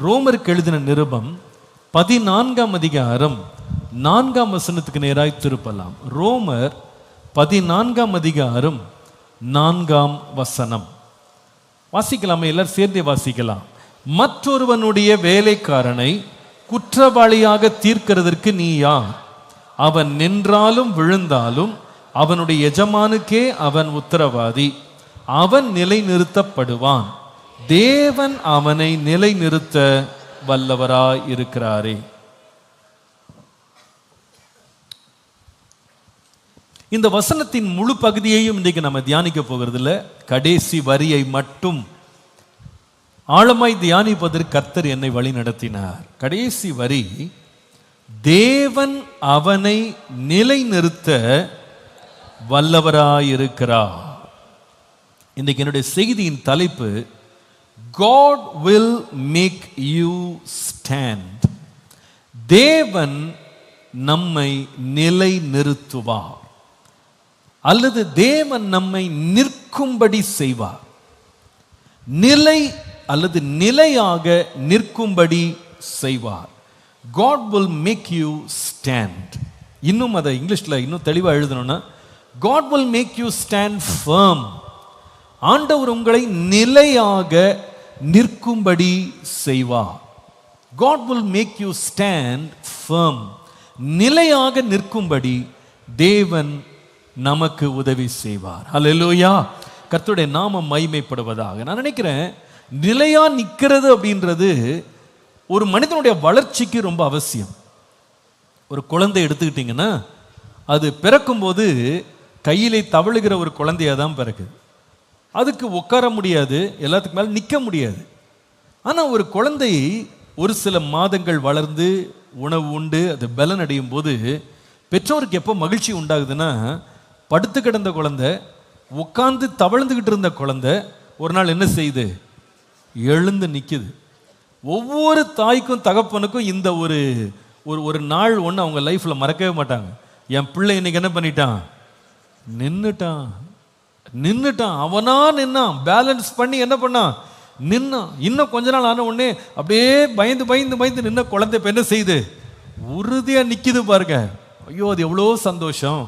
ரோமருக்கு எழுதின நிருபம் 14ஆம் அதிகாரம் 4ஆம் வசனத்துக்கு நேராய் திருப்பலாம். ரோமர் 14ஆம் அதிகாரம் 4ஆம் வசனம் வாசிக்கலாமே? எல்லாரும் சேர்ந்தே வாசிக்கலாம். மற்றொருவனுடைய வேலைக்காரனை குற்றவாளியாக தீர்க்கிறதற்கு நீ யார்? அவன் நின்றாலும் விழுந்தாலும் அவனுடைய எஜமானுக்கே அவன் உத்தரவாதி. அவன் நிலைநிறுத்தப்படுவான். தேவன் அவனை நிலைநிறுத்த வல்லவராய் இருக்கிறாரே. இந்த வசனத்தின் முழு பகுதியையும் இன்றைக்கு நம்ம தியானிக்க போகிறது இல்லை. கடைசி வரியை மட்டும் ஆழமாய் தியானிப்பதற்கு கர்த்தர் என்னை வழி நடத்தினார். கடைசி வரி, தேவன் அவனை நிலைநிறுத்த வல்லவராயிருக்கிறார். இன்றைக்கு என்னுடைய செய்தியின் தலைப்பு, God will make you stand. தேவன் நம்மை நிலை நிறுத்துவார் அல்லது தேவன் நம்மை நிற்கும்படி செய்வார். நிலை அல்லது நிலையாக நிற்கும்படி செய்வார். God will make you stand. இன்னும் அதை இங்கிலீஷ்ல இன்னும் தெளிவா எழுதணும்னா, God will make you stand firm. ஆண்டவர் உங்களை நிலையாக நிற்கும்படி செய்வார். God will make you stand firm. நிலையாக நிற்கும்படி தேவன் நமக்கு உதவி செய்வார். ஹல்லேலூயா. கர்த்தருடைய நாமம் மகிமைப்படுவதாக. நான் நினைக்கிறேன், நிலையா நிற்கிறது அப்படின்றது ஒரு மனிதனுடைய வளர்ச்சிக்கு ரொம்ப அவசியம். ஒரு குழந்தை எடுத்துக்கிட்டிங்கன்னா, அது பிறக்கும்போது கையிலே தவழுகிற ஒரு குழந்தையாக தான் பிறக்குது. அதுக்கு உட்கார முடியாது, எல்லாத்துக்கு மேலே நிற்க முடியாது. ஆனால் ஒரு குழந்தை ஒரு சில மாதங்கள் வளர்ந்து உணவு உண்டு அது பலன் அடையும் போது பெற்றோருக்கு எப்போ மகிழ்ச்சி உண்டாகுதுன்னா, படுத்து கிடந்த குழந்தை, உட்கார்ந்து தவழ்ந்துக்கிட்டு இருந்த குழந்தை ஒரு நாள் என்ன செய்யுது? எழுந்து நிற்குது. ஒவ்வொரு தாய்க்கும் தகப்பனுக்கும் இந்த ஒரு ஒரு நாள் ஒன்று அவங்க லைஃப்பில் மறக்கவே மாட்டாங்க. என் பிள்ளை இன்னைக்கு என்ன பண்ணிட்டான்? நின்னுட்டான். அவனா நின்னான், பேலன்ஸ் பண்ணி என்ன பண்ணான்? நின்னான். இன்னும் கொஞ்ச நாள் ஆன உடனே அப்படியே பயந்து நின்ன குழந்தை இப்போ என்ன செய்யுது? உறுதியாக நிற்கிது பாருங்க. ஐயோ, அது எவ்வளோ சந்தோஷம்.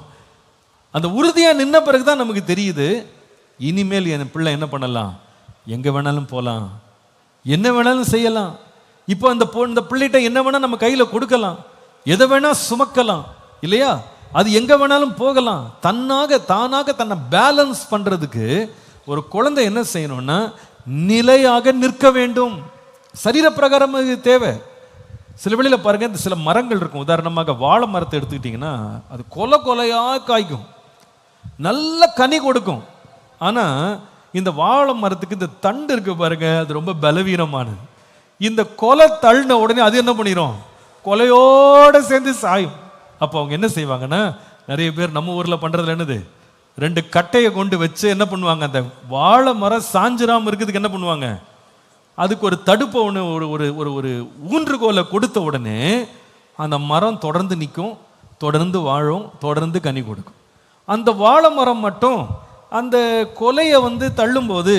அந்த உறுதியாக நின்ன பிறகு தான் நமக்கு தெரியுது, இனிமேல் என் பிள்ளை என்ன பண்ணலாம்? எங்கே வேணாலும் போகலாம், என்ன வேணாலும் செய்யலாம். இப்போ இந்த பிள்ளைகிட்ட என்ன வேணால் நம்ம கையில் கொடுக்கலாம், எதை வேணால் சுமக்கலாம் இல்லையா? அது எங்கே வேணாலும் போகலாம். தானாக தன்னை பேலன்ஸ் பண்ணுறதுக்கு ஒரு குழந்தை என்ன செய்யணும்னா, நிலையாக நிற்க வேண்டும். சரீர பிரகாரம் இது தேவை. சில வெளியில் பாருங்க, இந்த சில மரங்கள் இருக்கும். உதாரணமாக வாழை மரத்தை எடுத்துக்கிட்டிங்கன்னா, அது கொலையாக காய்க்கும், நல்ல கனி கொடுக்கும். ஆனால் இந்த வாழை மரத்துக்கு இந்த தண்டு இருக்கு பாருங்க, அது ரொம்ப பலவீனமானது. இந்த கொலை தள்ளின உடனே அது என்ன பண்ணிடும்? கொலையோடு சேர்ந்து சாயும். அப்போ அவங்க என்ன செய்வாங்கன்னா, நிறைய பேர் நம்ம ஊரில் பண்ணுறதுல என்னது, 2 கட்டையை கொண்டு வச்சு என்ன பண்ணுவாங்க, அந்த வாழை மரம் சாஞ்சிராமல் இருக்கிறதுக்கு என்ன பண்ணுவாங்க, அதுக்கு ஒரு தடுப்பை ஒன்று ஒரு ஊன்றுகோலை கொடுத்த உடனே அந்த மரம் தொடர்ந்து நிற்கும், தொடர்ந்து வாழும், தொடர்ந்து கனி கொடுக்கும். அந்த வாழை மரம் மட்டும் அந்த கொலையை தள்ளும்போது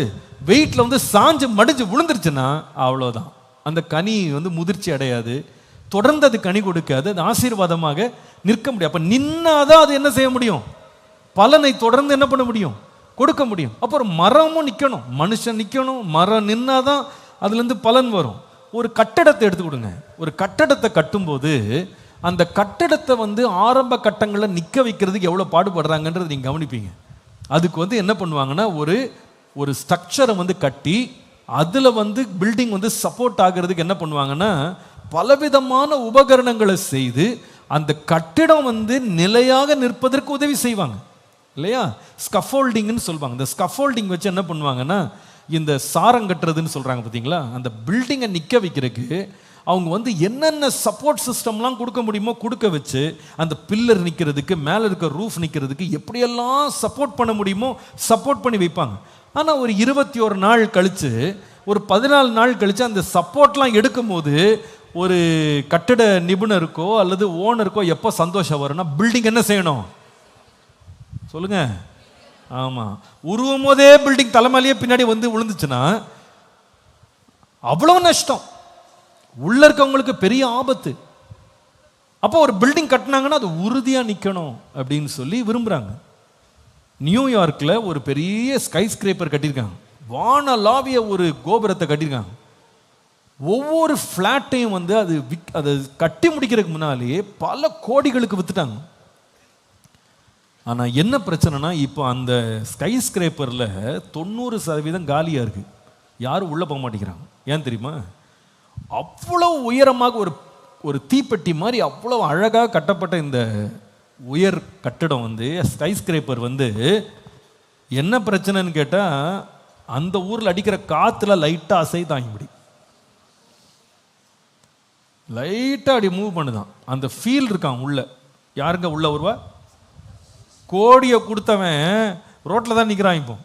வெயிட்டில் சாஞ்சு மடிஞ்சு விழுந்துருச்சுன்னா அவ்வளோதான். அந்த கனி முதிர்ச்சி அடையாது, தொடர்ந்து அது கனி கொடுக்காது, அது ஆசீர்வாதமாக நிற்க முடியும். அப்போ நின்னாதான் அது என்ன செய்ய முடியும்? பலனை தொடர்ந்து என்ன பண்ண முடியும்? கொடுக்க முடியும். அப்புறம் மரமும் நிற்கணும், மனுஷன் நிற்கணும், மரம் நின்னாதான் அதுலேருந்து பலன் வரும். ஒரு கட்டடத்தை எடுத்து கொடுங்க. ஒரு கட்டடத்தை கட்டும்போது அந்த கட்டடத்தை ஆரம்ப கட்டங்களில் நிற்க வைக்கிறதுக்கு எவ்வளோ பாடுபடுறாங்கன்றது நீங்கள் கவனிப்பீங்க. அதுக்கு என்ன பண்ணுவாங்கன்னா, ஒரு ஸ்ட்ரக்சரை கட்டி அதில் பில்டிங் சப்போர்ட் ஆகிறதுக்கு என்ன பண்ணுவாங்கன்னா, பலவிதமான உபகரணங்களை செய்து அந்த கட்டிடம் நிலையாக நிற்பதற்கு உதவி செய்வாங்க இல்லையா? ஸ்கஃபோல்டிங்னு சொல்லுவாங்க. இந்த ஸ்கஃபோல்டிங் வச்சு என்ன பண்ணுவாங்கன்னா, இந்த சாரம் கட்டுறதுன்னு சொல்கிறாங்க பார்த்தீங்களா, அந்த பில்டிங்கை நிற்க வைக்கிறதுக்கு அவங்க என்னென்ன சப்போர்ட் சிஸ்டம்லாம் கொடுக்க முடியுமோ கொடுக்க வச்சு, அந்த பில்லர் நிற்கிறதுக்கு, மேலே இருக்க ரூஃப் நிற்கிறதுக்கு எப்படியெல்லாம் சப்போர்ட் பண்ண முடியுமோ சப்போர்ட் பண்ணி வைப்பாங்க. ஆனால் ஒரு 21 நாள் கழித்து, ஒரு 14 நாள் கழித்து அந்த சப்போர்ட்லாம் எடுக்கும்போது ஒரு கட்டிட நிபுணருக்கோ அல்லது ஓனருக்கோ எப்போ சந்தோஷம் வரும்னா, பில்டிங் என்ன செய்யணும் சொல்லுங்க? ஆமாம், உருவும் போதே பில்டிங் தலைமையிலேயே பின்னாடி விழுந்துச்சுன்னா அவ்வளோ நஷ்டம். உள்ள இருக்கவங்களுக்கு பெரிய ஆபத்து. அப்போ ஒரு பில்டிங் கட்டினாங்கன்னா அது உறுதியா நிக்கணும் அப்படின்னு சொல்லி விரும்புறாங்க. நியூயார்க்ல ஒரு பெரிய ஸ்கை ஸ்கிரேப்பர் கட்டியிருக்காங்க. வானளாவிய ஒரு கோபுரத்தை கட்டியிருக்காங்க. ஒவ்வொரு ஃப்ளாட்டையும் வந்து அதை கட்டி முடிக்கிறதுக்கு முன்னாலேயே பல கோடிகளுக்கு வித்துட்டாங்க. ஆனால் என்ன பிரச்சனைனா, இப்போ அந்த ஸ்கை ஸ்கிரேப்பரில் 90% காலியாக இருக்கு. யாரும் உள்ளே போக மாட்டேங்கிறாங்க. ஏன் தெரியுமா? அவ்வளோ உயரமாக ஒரு தீப்பெட்டி மாதிரி அவ்வளோ அழகாக கட்டப்பட்ட இந்த உயர் கட்டடம் வந்து ஸ்கை ஸ்கிரேப்பர் வந்து என்ன பிரச்சனைன்னு கேட்டால், அந்த ஊரில் அடிக்கிற காற்றுல லைட்டாக அசை தாங்கி முடியும். லைட்டாக அப்படி மூவ் பண்ணுதான். அந்த ஃபீல் இருக்கான் உள்ள. யாருங்க உள்ள வருவா? கோடியை கொடுத்தவன் ரோட்டில் தான் நிற்கிறான். இப்போ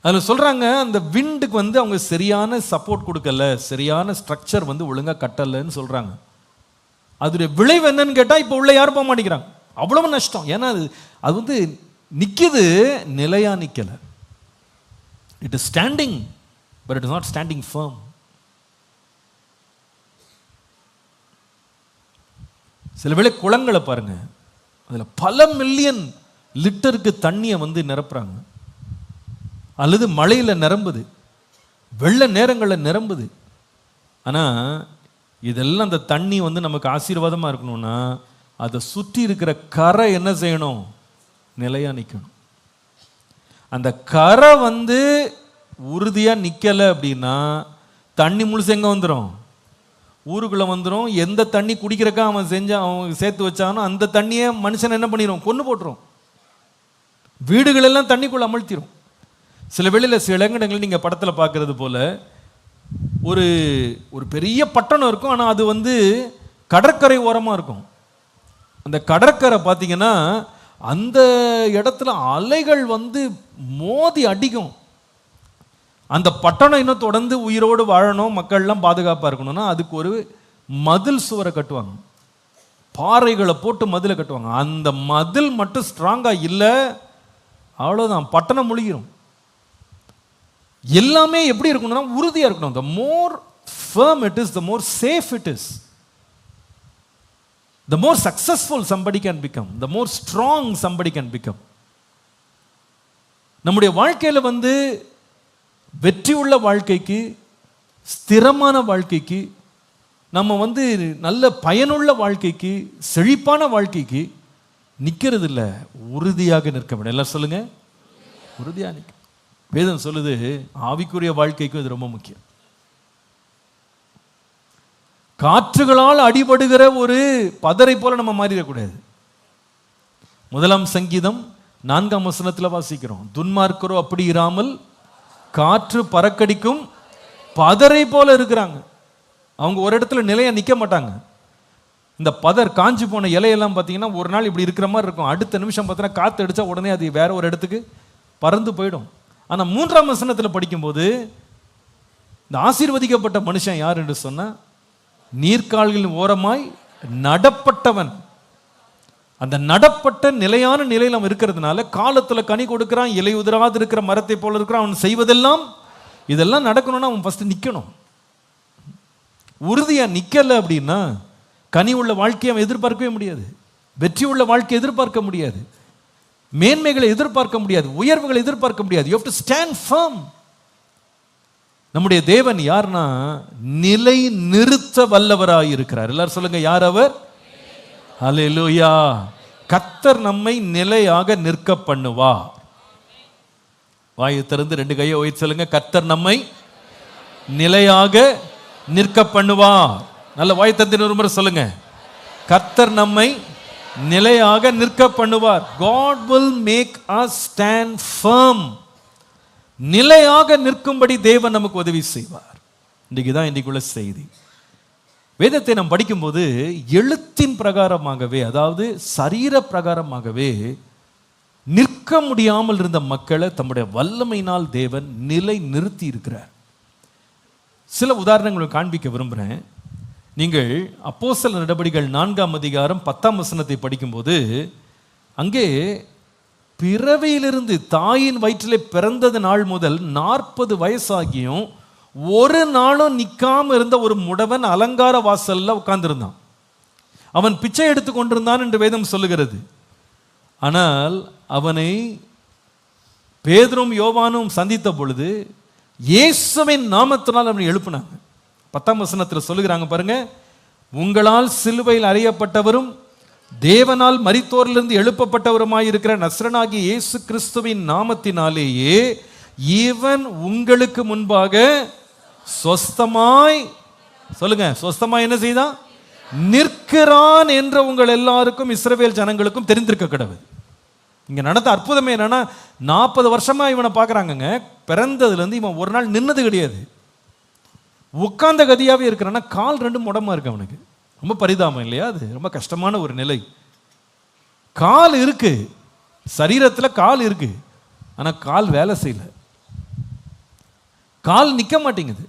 அதில் சொல்கிறாங்க, அந்த விண்டுக்கு வந்து அவங்க சரியான சப்போர்ட் கொடுக்கல, சரியான ஸ்ட்ரக்சர் வந்து ஒழுங்காக கட்டலைன்னு சொல்கிறாங்க. அதோடைய விளைவு என்னன்னு கேட்டால், இப்போ உள்ள யாரும் போக மாட்டேங்கிறாங்க. அவ்வளவு நஷ்டம். ஏன்னா அது வந்து நிற்கிது, நிலையாக நிற்கலை. It is standing but it is not standing firm. சில வேளை குளங்களை பாருங்க, அதில் பல மில்லியன் லிட்டருக்கு தண்ணியை வந்து நிரப்புறாங்க. அல்லது மழையில் நிரம்புது, வெள்ள நேரங்களில் நிரம்புது. ஆனால் இதெல்லாம் அந்த தண்ணி வந்து நமக்கு ஆசீர்வாதமாக இருக்கணும்னா அதை சுற்றி இருக்கிற கரை என்ன செய்யணும்? நிலையாக நிற்கணும். அந்த கரை வந்து உறுதியாக நிற்கலை அப்படின்னா தண்ணி முழுசு எங்கே வந்துடும்? ஊருக்குள்ளே வந்துடும். எந்த தண்ணி குடிக்கிறக்கா அவன் அவன் சேர்த்து வச்சானோ அந்த தண்ணியை மனுஷன் என்ன பண்ணிடும்? கொண்டு போட்டுரும். வீடுகளெல்லாம் தண்ணிக்குள்ளே அமழ்த்திடும். சில வேளையில் சில இடங்களில் நீங்கள் படத்தில் பார்க்கறது போல ஒரு பெரிய பட்டணம் இருக்கும், ஆனால் அது வந்து கடற்கரை ஓரமாக இருக்கும். அந்த கடற்கரை பார்த்தீங்கன்னா அந்த இடத்துல அலைகள் வந்து மோதி அடிக்கும். அந்த பட்டணம் இன்னும் தொடர்ந்து உயிரோடு வாழணும், மக்கள்லாம் பாதுகாப்பாக இருக்கணும்னா அதுக்கு ஒரு மதில் சுவரை கட்டுவாங்க. பாறைகளை போட்டு மதிலை கட்டுவாங்க. அந்த மதில் மட்டும் ஸ்ட்ராங்காக இல்லை, அவ்வளோதான், பட்டணம் முழுகிரும். எல்லாமே எப்படி இருக்கணும்னா உறுதியாக இருக்கணும். the more firm it is, the more safe it is. the more successful somebody can become, the more strong somebody can become. நம்முடைய வாழ்க்கையில் வந்து வெற்றியுள்ள வாழ்க்கைக்கு, ஸ்திரமான வாழ்க்கைக்கு, நம்ம வந்து நல்ல பயனுள்ள வாழ்க்கைக்கு, செழிப்பான வாழ்க்கைக்கு நிற்கிறது இல்லை, உறுதியாக நிற்க வேண்டும். எல்லாம் சொல்லுங்க, உறுதியாக நிற்க. வேதம் சொல்லுது ஆவிக்குரிய வாழ்க்கைக்கும் இது ரொம்ப முக்கியம். காற்றுகளால் அடிபடுகிற ஒரு பதரை போல நம்ம மாறிடக்கூடாது. 1 சங்கீதம் 4 வாசிக்கிறோம், துன்மார்க்கரோ அப்படி இராமல் காற்று பறக்கடிக்கும் பதரை போல இருக்கிறாங்க. அவங்க ஒரு இடத்துல நிலையா நிற்க மாட்டாங்க. இந்த பதர் காஞ்சி போன இலையெல்லாம் பார்த்தீங்கன்னா ஒரு நாள் இப்படி இருக்கிற மாதிரி இருக்கும், அடுத்த நிமிஷம் பார்த்தீங்கன்னா காற்று அடித்தா உடனே அது வேற ஒரு இடத்துக்கு பறந்து போயிடும். ஆனால் 3 படிக்கும்போது இந்த ஆசீர்வதிக்கப்பட்ட மனுஷன் யார் என்று சொன்ன, நீர்க்கால்களின் ஓரமாய் நடப்பட்டவன். அந்த நடப்பட்ட நிலையான நிலையில் அவன் இருக்கிறதுனால காலத்தில் கனி கொடுக்கிறான், இலை உதிராது இருக்கிற மரத்தை போல இருக்கிறான். அவன் செய்வதெல்லாம் இதெல்லாம் நடக்கணும்னா அவன் ஃபர்ஸ்ட் நிற்கணும். உறுதியாக நிற்கலை அப்படின்னா கனி உள்ள வாழ்க்கையை அவன் எதிர்பார்க்கவே முடியாது, வெற்றி உள்ள வாழ்க்கையை எதிர்பார்க்க முடியாது, மேன்மைகளை எதிர்பார்க்க முடியாது, உயர்வுகளை எதிர்பார்க்க முடியாது. You have to stand firm. நம்முடைய தேவன் யார்னா நிலை நிறுத்த வல்லவராய் இருக்கிறார். எல்லாரும் சொல்லுங்க, யார் அவர்? ஹல்லேலூயா. கர்த்தர் நம்மை நிலையாக நிற்க பண்ணுவார். வாயை திறந்து 2 கையை உயர்த்தி சொல்லுங்க, கர்த்தர் நம்மை நிலையாக நிற்க பண்ணுவார். நல்ல வாயை திறந்து ஒரு முறை சொல்லுங்க, கர்த்தர் நம்மை நிலையாக நிற்க பண்ணுவார். God will make us stand firm. நிலையாக நிற்கும்படி தேவன் நமக்கு உதவி செய்வார். இன்றைக்குள்ள செய்தி. வேதத்தை நாம் படிக்கும்போது எழுத்தின் பிரகாரமாகவே, அதாவது சரீர பிரகாரமாகவே நிற்க முடியாமல் இருந்த மக்களை தம்முடைய வல்லமையினால் தேவன் நிலை நிறுத்தி இருக்கிறார். சில உதாரணங்களை காண்பிக்க விரும்புகிறேன். நீங்கள் அப்போஸ்தலர் நடபடிகள் 4 படிக்கும்போது அங்கே பிறவியிலிருந்து தாயின் வயிற்றிலே பிறந்தது நாள் முதல் 40 வயசாகியும் ஒரு நாளும் நிக்காம இருந்த ஒரு முடவன் அலங்கார வாசல்ல உட்கார்ந்திருந்தான். அவன் பிச்சை எடுத்து கொண்டிருந்தான் என்று வேதம் சொல்லுகிறது. ஆனால் அவனை பேதுரும் யோவானும் சந்தித்த பொழுது இயேசுவின் நாமத்தினால் அவனை எழுப்பினாங்க. 10ஆம் வசனத்தில் சொல்லுகிறாங்க பாருங்க, உங்களால் சிலுவையில் அறையப்பட்டவரும் தேவனால் மரித்தோரிலிருந்து எழுப்பப்பட்டவருமாயிருக்கிற நஸ்ரனாகிய இயேசு கிறிஸ்துவின் நாமத்தினாலேயே இவன் உங்களுக்கு முன்பாக சொஸ்தமாய், சொல்லுங்க, சொஸ்தமாய் என்ன செய்தான்? நிற்கிறான் என்ற உங்கள் எல்லாருக்கும் இஸ்ரவேல் ஜனங்களுக்கும் தெரிந்திருக்க கடவுள். இங்க நடந்த அற்புதமே என்னன்னா, 40 வருஷமா இவனை பார்க்குறாங்கங்க. பிறந்ததுலேருந்து இவன் ஒரு நாள் நின்னது கிடையாது. உட்கார்ந்த கதியாவே இருக்கிறான்னா கால் 2 முடமா இருக்கு அவனுக்கு. ரொம்ப பரிதாபம் இல்லையா? அது ரொம்ப கஷ்டமான ஒரு நிலை. கால் இருக்கு, சரீரத்தில் கால் இருக்கு, ஆனால் கால் வேலை செய்யல, கால் நிற்க மாட்டேங்குது,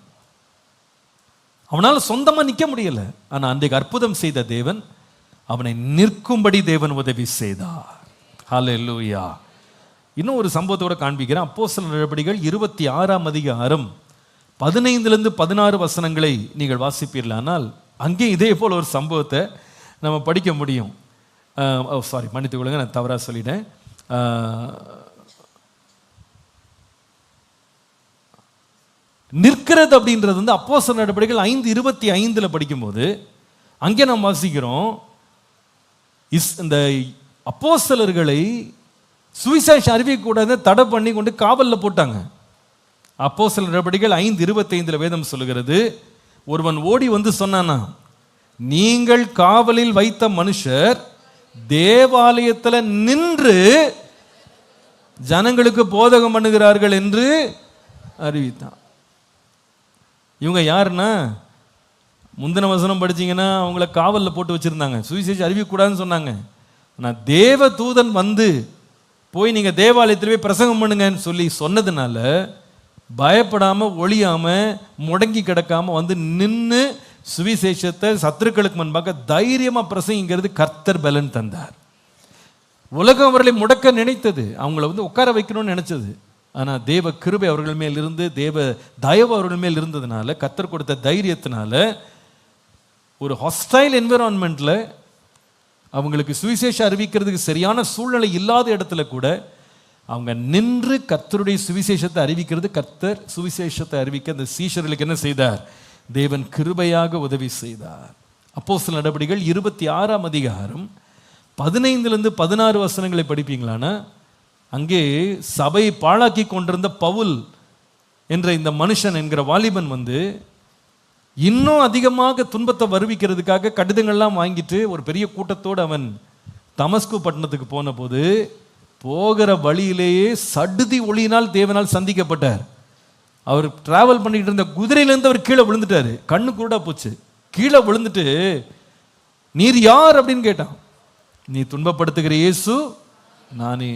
அவனால் சொந்தமாக நிற்க முடியல. ஆனால் அன்றைக்கு அற்புதம் செய்த தேவன் அவனை நிற்கும்படி தேவன் உதவி செய்தார். ஹல்லேலூயா. இன்னும் ஒரு சம்பவத்தோட காண்பிக்கிறேன். அப்போஸ்தலர் நடபடிகள் 26ஆம் அதிகாரம் 15 16 வசனங்களை நீங்கள் வாசிப்பீர்களானால் அங்கே இதே போல் ஒரு சம்பவத்தை நம்ம படிக்க முடியும். சாரி, மன்னித்துக் கொள்ளுங்க, நான் தவறாக சொல்லிட்டேன். நிற்கிறது அப்படின்றது வந்து அப்போஸ்தலர் நடபடிகள் 5:25 படிக்கும்போது அங்கே நாம் வாசிக்கிறோம், இந்த அப்போஸ்தலர்களை சுவிசேஷம் அறிவிக்கக்கூடாது தடை பண்ணி கொண்டு காவலில் போட்டாங்க. அப்போஸ்தலர் நடபடிகள் 5:25 வேதம் சொல்லுகிறது, ஒருவன் ஓடி வந்து சொன்னானா, நீங்கள் காவலில் வைத்த மனுஷர் தேவாலயத்தில் நின்று ஜனங்களுக்கு போதகம் பண்ணுகிறார்கள் என்று அறிவித்தான். இவங்க யாருன்னா, முந்தின வசனம் படிச்சீங்கன்னா அவங்கள காவலில் போட்டு வச்சிருந்தாங்க, சுவிசேஷம் அறிவிக்கக்கூடாதுன்னு சொன்னாங்க. ஆனால் தேவ தூதன் வந்து போய் நீங்கள் தேவாலயத்தில் போய் பிரசங்கம் பண்ணுங்கன்னு சொல்லி சொன்னதுனால பயப்படாமல் ஒளியாமல் முடங்கி கிடக்காம வந்து நின்று சுவிசேஷத்தை சத்துருக்களுக்கு முன்பாக தைரியமாக பிரசங்கிங்கிறது கர்த்தர் பலன் தந்தார். உலகம் அவர்களை முடக்க நினைத்தது, அவங்கள வந்து உட்கார வைக்கணும்னு நினைச்சது. ஆனால் தேவ கிருபை அவர்கள் மேல் இருந்து, தேவ தயவு அவர்கள் மேல் இருந்ததுனால, கர்த்தர் கொடுத்த தைரியத்தினால ஒரு ஹாஸ்டைல் என்விரான்மெண்ட்டில் அவங்களுக்கு சுவிசேஷம் அறிவிக்கிறதுக்கு சரியான சூழ்நிலை இல்லாத இடத்துல கூட அவங்க நின்று கர்த்தருடைய சுவிசேஷத்தை அறிவிக்கிறது. கர்த்தர் சுவிசேஷத்தை அறிவிக்க அந்த சீஷர்களுக்கு என்ன செய்தார்? தேவன் கிருபையாக உதவி செய்தார். அப்போஸ்தலர் நடபடிகள் 26ஆம் அதிகாரம் 15 16 வசனங்களை படிப்பீங்களானா, அங்கே சபை பாழாக்கி கொண்டிருந்த பவுல் என்ற இந்த மனுஷன் என்கிற வாலிபன் வந்து இன்னும் அதிகமாக துன்பத்தை வருவிக்கிறதுக்காக கடிதங்கள்லாம் வாங்கிட்டு ஒரு பெரிய கூட்டத்தோடு அவன் தமஸ்கு பட்டணத்துக்கு போன போது போகிற வழியிலேயே சடுதி ஒளியினால் தேவனால் சந்திக்கப்பட்டார். அவர் டிராவல் பண்ணிட்டு இருந்த குதிரையிலேருந்து அவர் கீழே விழுந்துட்டாரு, கண்ணு கூட போச்சு. கீழே விழுந்துட்டு, நீர் யார் அப்படின்னு கேட்டான். நீ துன்பப்படுத்துகிற இயேசு நானே,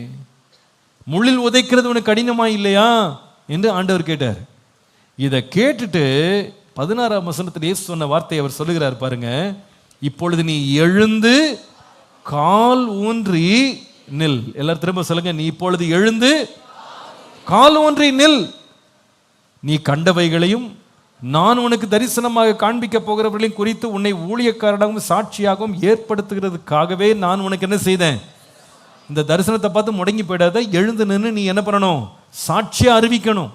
முள்ளில் உதைக்கிறது உனக்கு கடினமா இல்லையா என்று ஆண்டவர் கேட்டார். இதை கேட்டுட்டு 16ஆம் வசனத்தில் இயேசு சொன்ன வார்த்தையை அவர் சொல்லுகிறார் பாருங்க, இப்பொழுது நீ எழுந்து கால் ஊன்றி நில். எல்லாரும் திரும்ப சொல்லுங்க, நீ இப்பொழுது எழுந்து கால் ஊன்றி நில். நீ கண்டவைகளையும் நான் உனக்கு தரிசனமாக காண்பிக்க போகிறவர்களையும் குறித்து உன்னை ஊழியக்காரனாகவும் சாட்சியாகவும் ஏற்படுத்துகிறதுக்காகவே நான் உனக்கு என்ன செய்தேன்? இந்த தரிசனத்தை பார்த்து முடங்கி போயிடாத, எழுந்து நின்று நீ என்ன பண்ணணும்? சாட்சியா அறிவிக்கணும்.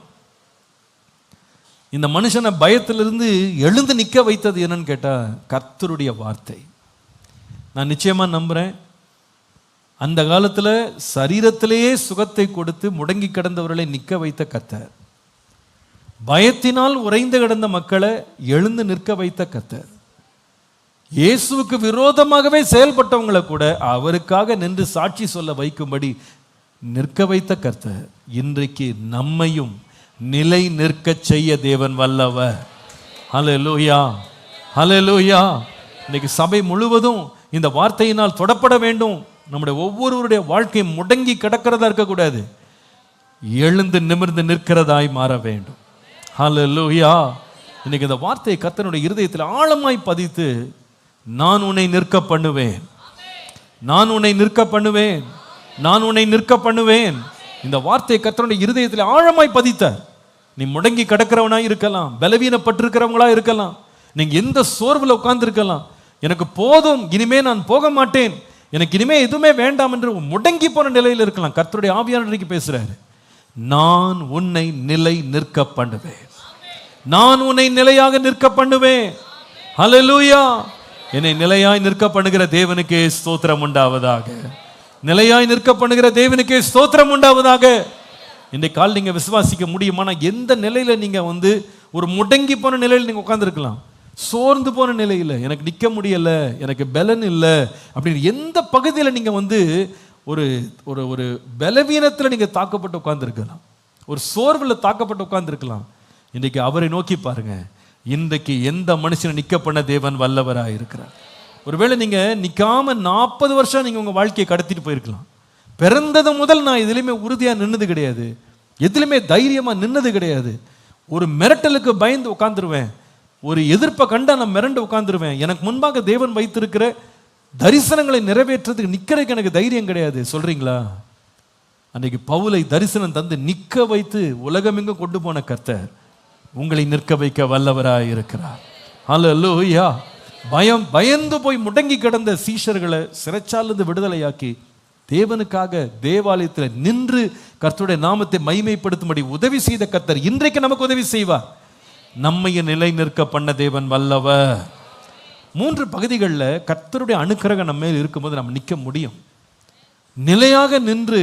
இந்த மனுஷனை பயத்திலிருந்து எழுந்து நிற்க வைத்தது என்னன்னு கேட்டா கர்த்தருடைய வார்த்தை. நான் நிச்சயமா நம்புறேன், அந்த காலத்தில் சரீரத்திலேயே சுகத்தை கொடுத்து முடங்கி கிடந்தவர்களை நிற்க வைத்த கர்த்தர், பயத்தினால் உறைந்து கிடந்த மக்களை எழுந்து நிற்க வைத்த கர்த்தர், இயேசுவுக்கு விரோதமாகவே செயல்பட்டவங்களை கூட அவருக்காக நின்று சாட்சி சொல்ல வைக்கும்படி நிற்க வைத்த கர்த்தர் இன்றைக்கு நம்மையும் நிலை நிற்க செய்ய தேவன் வல்லவர். ஹல்லேலூயா, ஹல்லேலூயா. இன்னைக்கு சபை முழுவதும் இந்த வார்த்தையினால் தொடப்பட வேண்டும். நம்முடைய ஒவ்வொருவருடைய வாழ்க்கை முடங்கி கிடக்கிறதா இருக்கக்கூடாது, எழுந்து நிமிர்ந்து நிற்கிறதாய் மாற வேண்டும். ஹல்லேலூயா. இன்னைக்கு இந்த வார்த்தையை கர்த்தருடைய இருதயத்தில் ஆழமாய் பதித்து, நான் உன்னை நிற்க பண்ணுவேன், நான் உன்னை நிற்க பண்ணுவேன், நான் உன்னை நிற்க பண்ணுவேன். இந்த வார்த்தையை கர்த்தருடைய இருதயத்தில் ஆழமாய் பதித்தார். நீ முடங்கி கிடக்கிறவனா இருக்கலாம், பலவீனப்பட்டிருக்கிறவங்களா இருக்கலாம், நீங்க எந்த சோர்வுல உட்கார்ந்து இருக்கலாம். எனக்கு போதும், இனிமே நான் போக மாட்டேன், எனக்கு இனிமே எதுவுமே வேண்டாம் என்று முடங்கி போன நிலையில் இருக்கலாம். கர்த்தருடைய ஆவியானவர் பேசுறாரு, நான் உன்னை நிலை நிற்க பண்ணுவேன், நான் உன்னை நிலையாக நிற்க பண்ணுவேன். ஹல்லேலூயா. என்னை நிலையாய் நிற்க பண்ணுகிற தேவனுக்கே ஸ்தோத்திரம் உண்டாவதாக, நிலையாய் நிற்க பண்ணுகிற தேவனுக்கே ஸ்தோத்திரம் உண்டாவதாக. இன்றைக்கு கால் நீங்க விசுவாசிக்க முடியுமானா, எந்த நிலையில நீங்க ஒரு முடங்கி போன நிலையில் நீங்க உட்கார்ந்துருக்கலாம், சோர்ந்து போன நிலையில் எனக்கு நிற்க முடியல, எனக்கு பலன் இல்லை அப்படின்னு எந்த பகுதியில் நீங்க ஒரு ஒரு ஒரு பலவீனத்தில் நீங்க தாக்கப்பட்டு உட்கார்ந்துருக்கலாம், ஒரு சோர்வில் தாக்கப்பட்டு உட்கார்ந்துருக்கலாம். இன்றைக்கு அவரை நோக்கி பாருங்க. இன்றைக்கு எந்த மனுஷனை நிற்க பண்ண தேவன் வல்லவராக இருக்கிறார். ஒருவேளை நீங்க நிற்காம 40 வருஷம் நீங்க உங்க வாழ்க்கையை கடத்திட்டு போயிருக்கலாம். பிறந்தது முதல் நான் எதுலையுமே உறுதியா நின்னது கிடையாது, எதுலையுமே தைரியமா நின்னது கிடையாது. ஒரு மிரட்டலுக்கு பயந்து உட்காந்துருவேன், ஒரு எதிர்ப்பை கண்டா நான் மிரண்டு உட்காந்துருவேன். எனக்கு முன்பாக தேவன் வைத்திருக்கிற தரிசனங்களை நிறைவேற்றதுக்கு நிற்கிறதுக்கு எனக்கு தைரியம் கிடையாது. சொல்றீங்களா? அன்னைக்கு பவுலை தரிசனம் தந்து நிற்க வைத்து உலகமெங்கும் கொண்டு போன கர்த்தர் உங்களை நிற்க வைக்க வல்லவராய் இருக்கிறார். ஹல்லேலூயா. பயந்து போய் முடங்கி கிடந்த சீஷர்களை சிறைச்சாலிருந்து விடுதலையாக்கி தேவனுக்காக தேவாலயத்தில் நின்று கர்த்தருடைய நாமத்தை மகிமைப்படுத்தும்படி உதவி செய்த கர்த்தர் இன்றைக்கு நமக்கு உதவி செய்வார். நம்மைய நிலை நிற்க பண்ண தேவன் வல்லவர். 3 பகுதிகளில் கர்த்தருடைய அனுக்கிரகம் நம்ம மேல் இருக்கும்போது நம்ம நிற்க முடியும், நிலையாக நின்று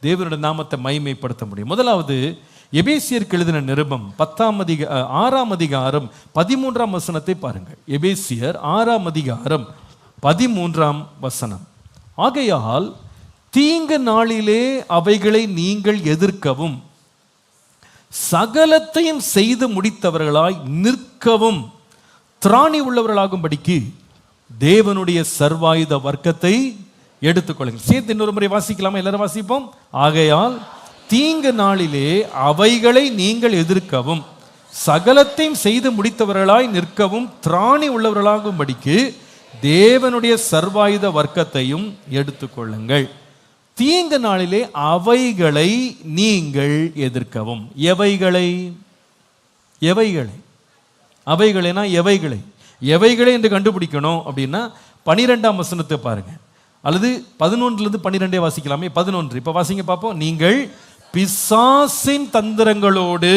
தேவனுடைய நாமத்தை மகிமைப்படுத்த முடியும். முதலாவது எபேசியருக்கு எழுதின நிருபம் 6ஆம் அதிகாரம் 13ஆம் வசனத்தை பாருங்கள். எபேசியர் 6ஆம் அதிகாரம் 13ஆம் வசனம். ஆகையால் தீங்கு நாளிலே அவைகளை நீங்கள் எதிர்க்கவும் சகலத்தையும் செய்து முடித்தவர்களாய் நிற்கவும் திராணி உள்ளவர்களாகும்படிக்கு தேவனுடைய சர்வாயுத வர்க்கத்தை எடுத்துக்கொள்ளுங்கள். சேர்த்து இன்னொரு முறை வாசிக்கலாமா? எல்லாரும் வாசிப்போம். ஆகையால் தீங்கு நாளிலே அவைகளை நீங்கள் எதிர்க்கவும் சகலத்தையும் செய்து முடித்தவர்களாய் நிற்கவும் திராணி உள்ளவர்களாகும்படிக்கு தேவனுடைய சர்வாயுத வர்க்கத்தையும் எடுத்துக்கொள்ளுங்கள். தீங்கு நாளிலே அவைகளை நீங்கள் எதிர்க்கவும். எவைகளை? எவைகளை? அவைகளேனா எவைகளை? எவைகளை என்று கண்டுபிடிக்கணும் அப்படின்னா 12ஆம் வசனத்தை பாருங்க, அல்லது 11லிருந்து 12 வாசிக்கலாமே. 11 இப்ப வாசிங்க பார்ப்போம். நீங்கள் பிசாசின் தந்திரங்களோடு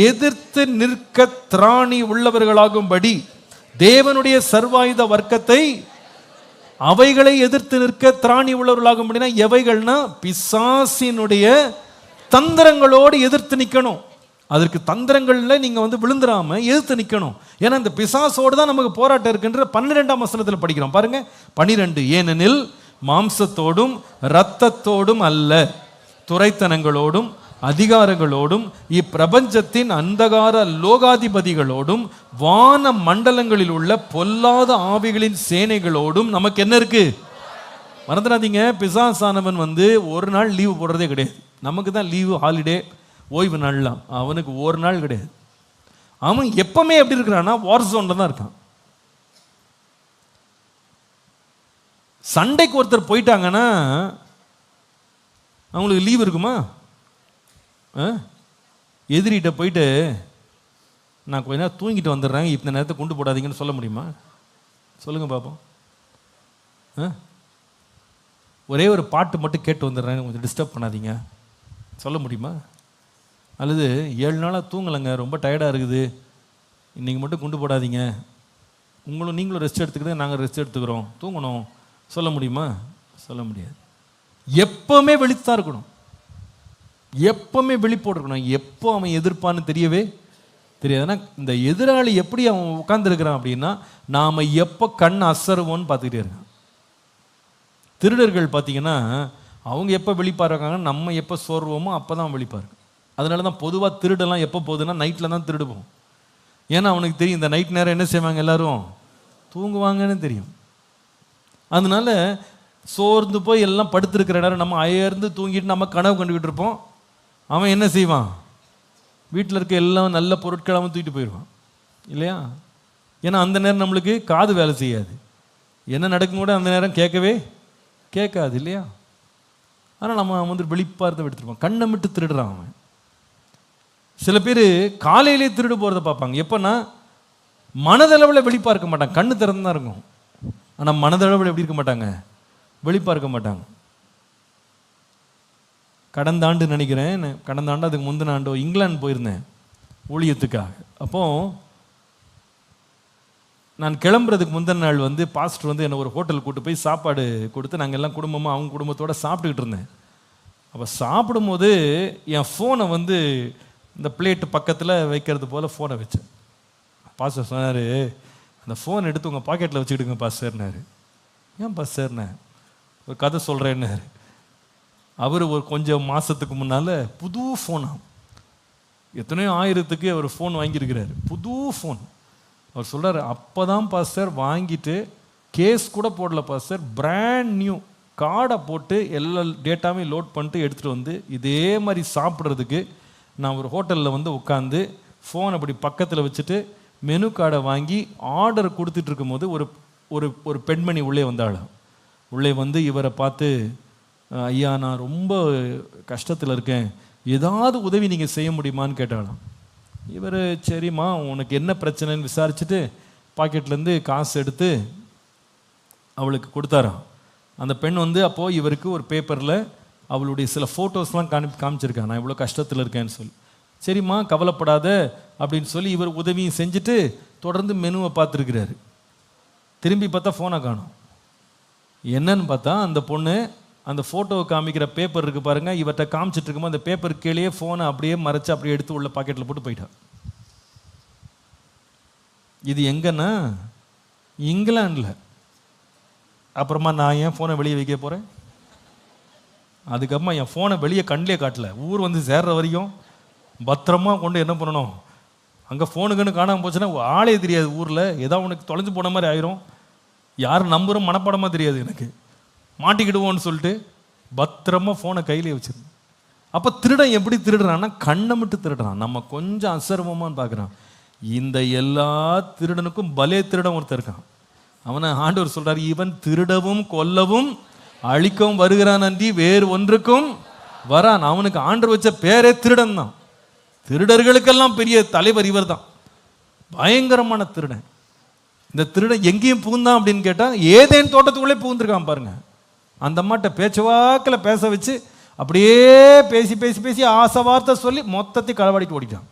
எதிர்த்து நிற்க திராணி உள்ளவர்களாகும்படி தேவனுடைய சர்வாயுத வர்க்கத்தை, அவைகளை எதிர்த்து நிற்க திராணி உள்ளவர்களாகும்படினா எவைகள்னா பிசாசினுடைய தந்திரங்களோடு எதிர்த்து நிற்கணும். அதற்கு தந்திரங்கள்ல நீங்க விழுந்துராம எதிர்த்து நிற்கணும். ஏன்னா இந்த பிசாசோடு தான் நமக்கு போராட்டம் இருக்குன்ற 12ஆம் வசனத்தில் படிக்கிறோம் பாருங்க. 12 ஏனெனில் மாம்சத்தோடும் இரத்தத்தோடும் அல்ல, துரைத்தனங்களோடும் அதிகாரங்களோடும் இப்பிரபஞ்சத்தின் அந்தகார லோகாதிபதிகளோடும் வான மண்டலங்களில் உள்ள பொல்லாத ஆவிகளின் சேனைகளோடும் நமக்கு என்ன இருக்கு? மறந்துடாதீங்க, பிசாசானவன் ஒரு நாள் லீவு போடுறதே கிடையாது. நமக்கு தான் லீவு, ஹாலிடே, ஓய்வு நாள்லாம். அவனுக்கு ஒரு நாள் கிடையாது. அவன் எப்பவுமே எப்படி இருக்கிறான்னா வார் ஜோன்ல தான் இருக்கான். சண்டைக்கு ஒருத்தர் போயிட்டாங்கன்னா அவங்களுக்கு லீவ் இருக்குமா? எதிரிகிட்ட போயிட்டு நான் கொஞ்ச நேரம் தூங்கிட்டு வந்துடுறேன், இந்த நேரத்தை கொண்டு போடாதீங்கன்னு சொல்ல முடியுமா? சொல்லுங்க பார்ப்போம். ஒரே ஒரு பாட்டு மட்டும் கேட்டு வந்துடுறேன், கொஞ்சம் டிஸ்டர்ப் பண்ணாதீங்க சொல்ல முடியுமா? அல்லது 7 நாளாக தூங்கலைங்க, ரொம்ப டயர்டாக இருக்குது, இன்றைக்கி மட்டும் கொண்டு போடாதீங்க, நீங்களும் ரெஸ்ட் எடுத்துக்கிட்டு நாங்கள் ரெஸ்ட் எடுத்துக்கிறோம், தூங்கணும் சொல்ல முடியுமா? சொல்ல முடியாது. எப்பவுமே விழித்தான் இருக்கணும், எப்பவுமே விழிப்போடு இருக்கணும். எப்போ அவன் எதிர்ப்பான்னு தெரியவே தெரியாதுன்னா, இந்த எதிராளி எப்படி அவன் உட்கார்ந்துருக்கிறான் அப்படின்னா நாம் எப்போ கண் அசருவோன்னு பார்த்துக்கிட்டே இருக்கான். திருடர்கள் பார்த்தீங்கன்னா அவங்க எப்போ விழிப்பாக இருக்காங்க, நம்ம எப்போ சோர்வோமோ அப்போ தான் விழிப்பாரு. அதனால தான் பொதுவாக திருடெல்லாம் எப்போ போகுதுன்னா நைட்டில் தான் திருடு போகும். ஏன்னா அவனுக்கு தெரியும் இந்த நைட் நேரம் என்ன செய்வாங்க, எல்லாரும் தூங்குவாங்கன்னு தெரியும். அதனால சோர்ந்து போய் எல்லாம் படுத்துருக்கிற நேரம் நம்ம அயர்ந்து தூங்கிட்டு நம்ம கனவு கண்டுக்கிட்டு இருப்போம். அவன் என்ன செய்வான், வீட்டில் இருக்க எல்லாம் நல்ல பொருட்களை அவன் தூக்கிட்டு போயிடுவான் இல்லையா? ஏன்னா அந்த நேரம் நம்மளுக்கு காது வேலை செய்யாது, என்ன நடக்கும் கூட அந்த நேரம் கேட்காது இல்லையா? ஆனால் நம்ம விழிப்பாக இருந்து எடுத்துருப்பான், கண்ணை விட்டு திருடுறான் அவன். சில பேர் காலையிலே திருடு போகிறத பார்ப்பாங்க. எப்போன்னா மனதளவில் வெளிப்பாக இருக்க மாட்டாங்க, கண்ணு திறந்து தான் இருக்கும். ஆனால் மனதளவில் எப்படி இருக்க மாட்டாங்க, வெளிப்பாக இருக்க மாட்டாங்க. கடந்த ஆண்டு நினைக்கிறேன், கடந்த ஆண்டு அதுக்கு முந்தின ஆண்டோ இங்கிலாந்து போயிருந்தேன் ஊழியத்துக்காக. அப்போது நான் கிளம்புறதுக்கு முந்தின நாள் வந்து பாஸ்டர் வந்து என்னை ஒரு ஹோட்டலுக்கு கூப்பிட்டு போய் சாப்பாடு கொடுத்து நாங்கள் எல்லாம் குடும்பமாக அவங்க குடும்பத்தோடு சாப்பிட்டுக்கிட்டு இருந்தேன். அப்போ சாப்பிடும்போது என் ஃபோனை வந்து இந்த பிளேட்டு பக்கத்தில் வைக்கிறது போல் ஃபோனை வச்சேன். பாஸ்டர் சொன்னார், அந்த ஃபோன் எடுத்து உங்கள் பாக்கெட்டில் வச்சுக்கிடுங்க பாஸ்டர்னாரு. ஏன் பாஸ்டர்ண்ணே, ஒரு கதை சொல்கிறேன்னாரு. அவர் ஒரு கொஞ்சம் மாதத்துக்கு முன்னால் புது ஃபோனா, எத்தனையோ ஆயிரத்துக்கு அவர் ஃபோன் வாங்கியிருக்கிறாரு, புது ஃபோன். அவர் சொல்கிறார், அப்போ தான் பாஸ்டர் வாங்கிட்டு கேஸ் கூட போடல பாஸ்டர், பிராண்ட் நியூ கார்டை போட்டு எல்லா டேட்டாவே லோட் பண்ணிட்டு எடுத்துகிட்டு வந்து இதே மாதிரி சாப்பிட்றதுக்கு நான் ஒரு ஹோட்டலில் வந்து உட்காந்து ஃபோன் அப்படி பக்கத்தில் வச்சுட்டு மெனு கார்டை வாங்கி ஆர்டர் கொடுத்துட்டு இருக்கும்போது ஒரு ஒரு ஒரு பெண்மணி உள்ளே வந்தாள். உள்ளே வந்து இவரை பார்த்து, ஐயா நான் ரொம்ப கஷ்டத்தில் இருக்கேன், ஏதாவது உதவி நீங்கள் செய்ய முடியுமான்னு கேட்டாலும். இவர் சரிம்மா உனக்கு என்ன பிரச்சனைன்னு விசாரிச்சுட்டு பாக்கெட்லேருந்து காசு எடுத்து அவளுக்கு கொடுத்தாராம். அந்த பெண் வந்து அப்போது இவருக்கு ஒரு பேப்பரில் அவளுடைய சில ஃபோட்டோஸ்லாம் காமிச்சிருக்கான், நான் இவ்வளோ கஷ்டத்தில் இருக்கேன்னு சொல்லி. சரிம்மா கவலைப்படாத அப்படின்னு சொல்லி இவர் உதவியும் செஞ்சுட்டு தொடர்ந்து மெனுவை பார்த்துருக்கிறாரு. திரும்பி பார்த்தா ஃபோனை காணும். என்னன்னு பார்த்தா அந்த பொண்ணு அந்த ஃபோட்டோவை காமிக்கிற பேப்பர் இருக்குது பாருங்கள், இவர்கிட்ட காமிச்சிட்டு இருக்கும்போது அந்த பேப்பர் கீழே ஃபோனை அப்படியே மறைச்சு அப்படியே எடுத்து உள்ள பாக்கெட்டில் போட்டு போயிட்டான். இது எங்கன்னா இங்கிலாண்டில். அப்புறமா நான் ஏன் ஃபோனை வெளியே வைக்க போகிறேன்? அதுக்கப்புறமா என் ஃபோனை வெளியே கண்ணிலே காட்டல, ஊர் வந்து சேர்ற வரைக்கும் பத்திரமா கொண்டு என்ன பண்ணணும், அங்கே ஃபோனுக்குன்னு காணாமல் போச்சுன்னா ஆளே தெரியாது ஊரில், ஏதாவது உனக்கு தொலைஞ்சு போன மாதிரி ஆயிரும், யார் நம்புகிறோம் மனப்படமாக தெரியாது, எனக்கு மாட்டிக்கிடுவோன்னு சொல்லிட்டு பத்திரமா ஃபோனை கையிலே வச்சிருந்தேன். அப்போ திருடன் எப்படி திருடுறான்னா கண்ணை மட்டும் திருடுறான். நம்ம கொஞ்சம் அசர்வமானு பார்க்குறான். இந்த எல்லா திருடனுக்கும் பலே திருடன் ஒருத்தர் இருக்கான். அவனை ஆண்டவர் சொல்றாரு, இவன் திருடவும் கொல்லவும் அழிக்கவும் வருகிறான் அன்றி வேறு ஒன்றுக்கும் வரான். அவனுக்கு ஆண்டவர் வச்ச பேரே திருடன் தான். திருடர்களுக்கெல்லாம் பெரிய தலைவர் இவர் தான், பயங்கரமான திருடன். இந்த திருடன் எங்கேயும் புகுந்தான் அப்படின்னு கேட்டால் ஏதேன் தோட்டத்துக்குள்ளே புகுந்துருக்கான் பாருங்க. அந்த அம்மாட்ட பேச்சுவாக்கில் பேச வச்சு அப்படியே பேசி பேசி பேசி ஆசை வார்த்தை சொல்லி மொத்தத்தை களவாடிட்டு ஓடிட்டான்.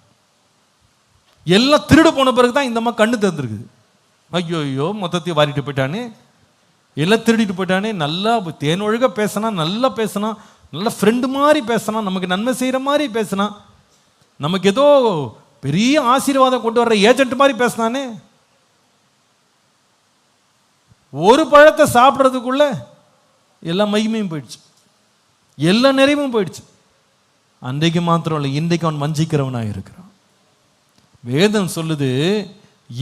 எல்லாம் திருடு போன பிறகு தான் இந்த அம்மா கண்ணு திறந்துருக்குது. ஐயோ ஐயோ மொத்தத்தையும் வாரிட்டு போயிட்டானே, எல்லாம் திருடிட்டு போயிட்டானே. நல்லா தேனொழுக பேசினா, நல்லா பேசினா, நல்லா ஃப்ரெண்டு மாதிரி பேசினா, நமக்கு நன்மை செய்கிற மாதிரி பேசினா, நமக்கு ஏதோ பெரிய ஆசீர்வாதம் கொண்டு வர்ற ஏஜென்ட் மாதிரி பேசினானே. ஒரு பழத்தை சாப்பிட்றதுக்குள்ள எல்லா மகிமையும் போயிடுச்சு, எல்லா நிறைவும் போயிடுச்சு. அன்றைக்கு மாத்திரம் இல்லை, இன்றைக்கு அவன் வஞ்சிக்கிறவனாக இருக்கிறான். வேதம் சொல்லுது,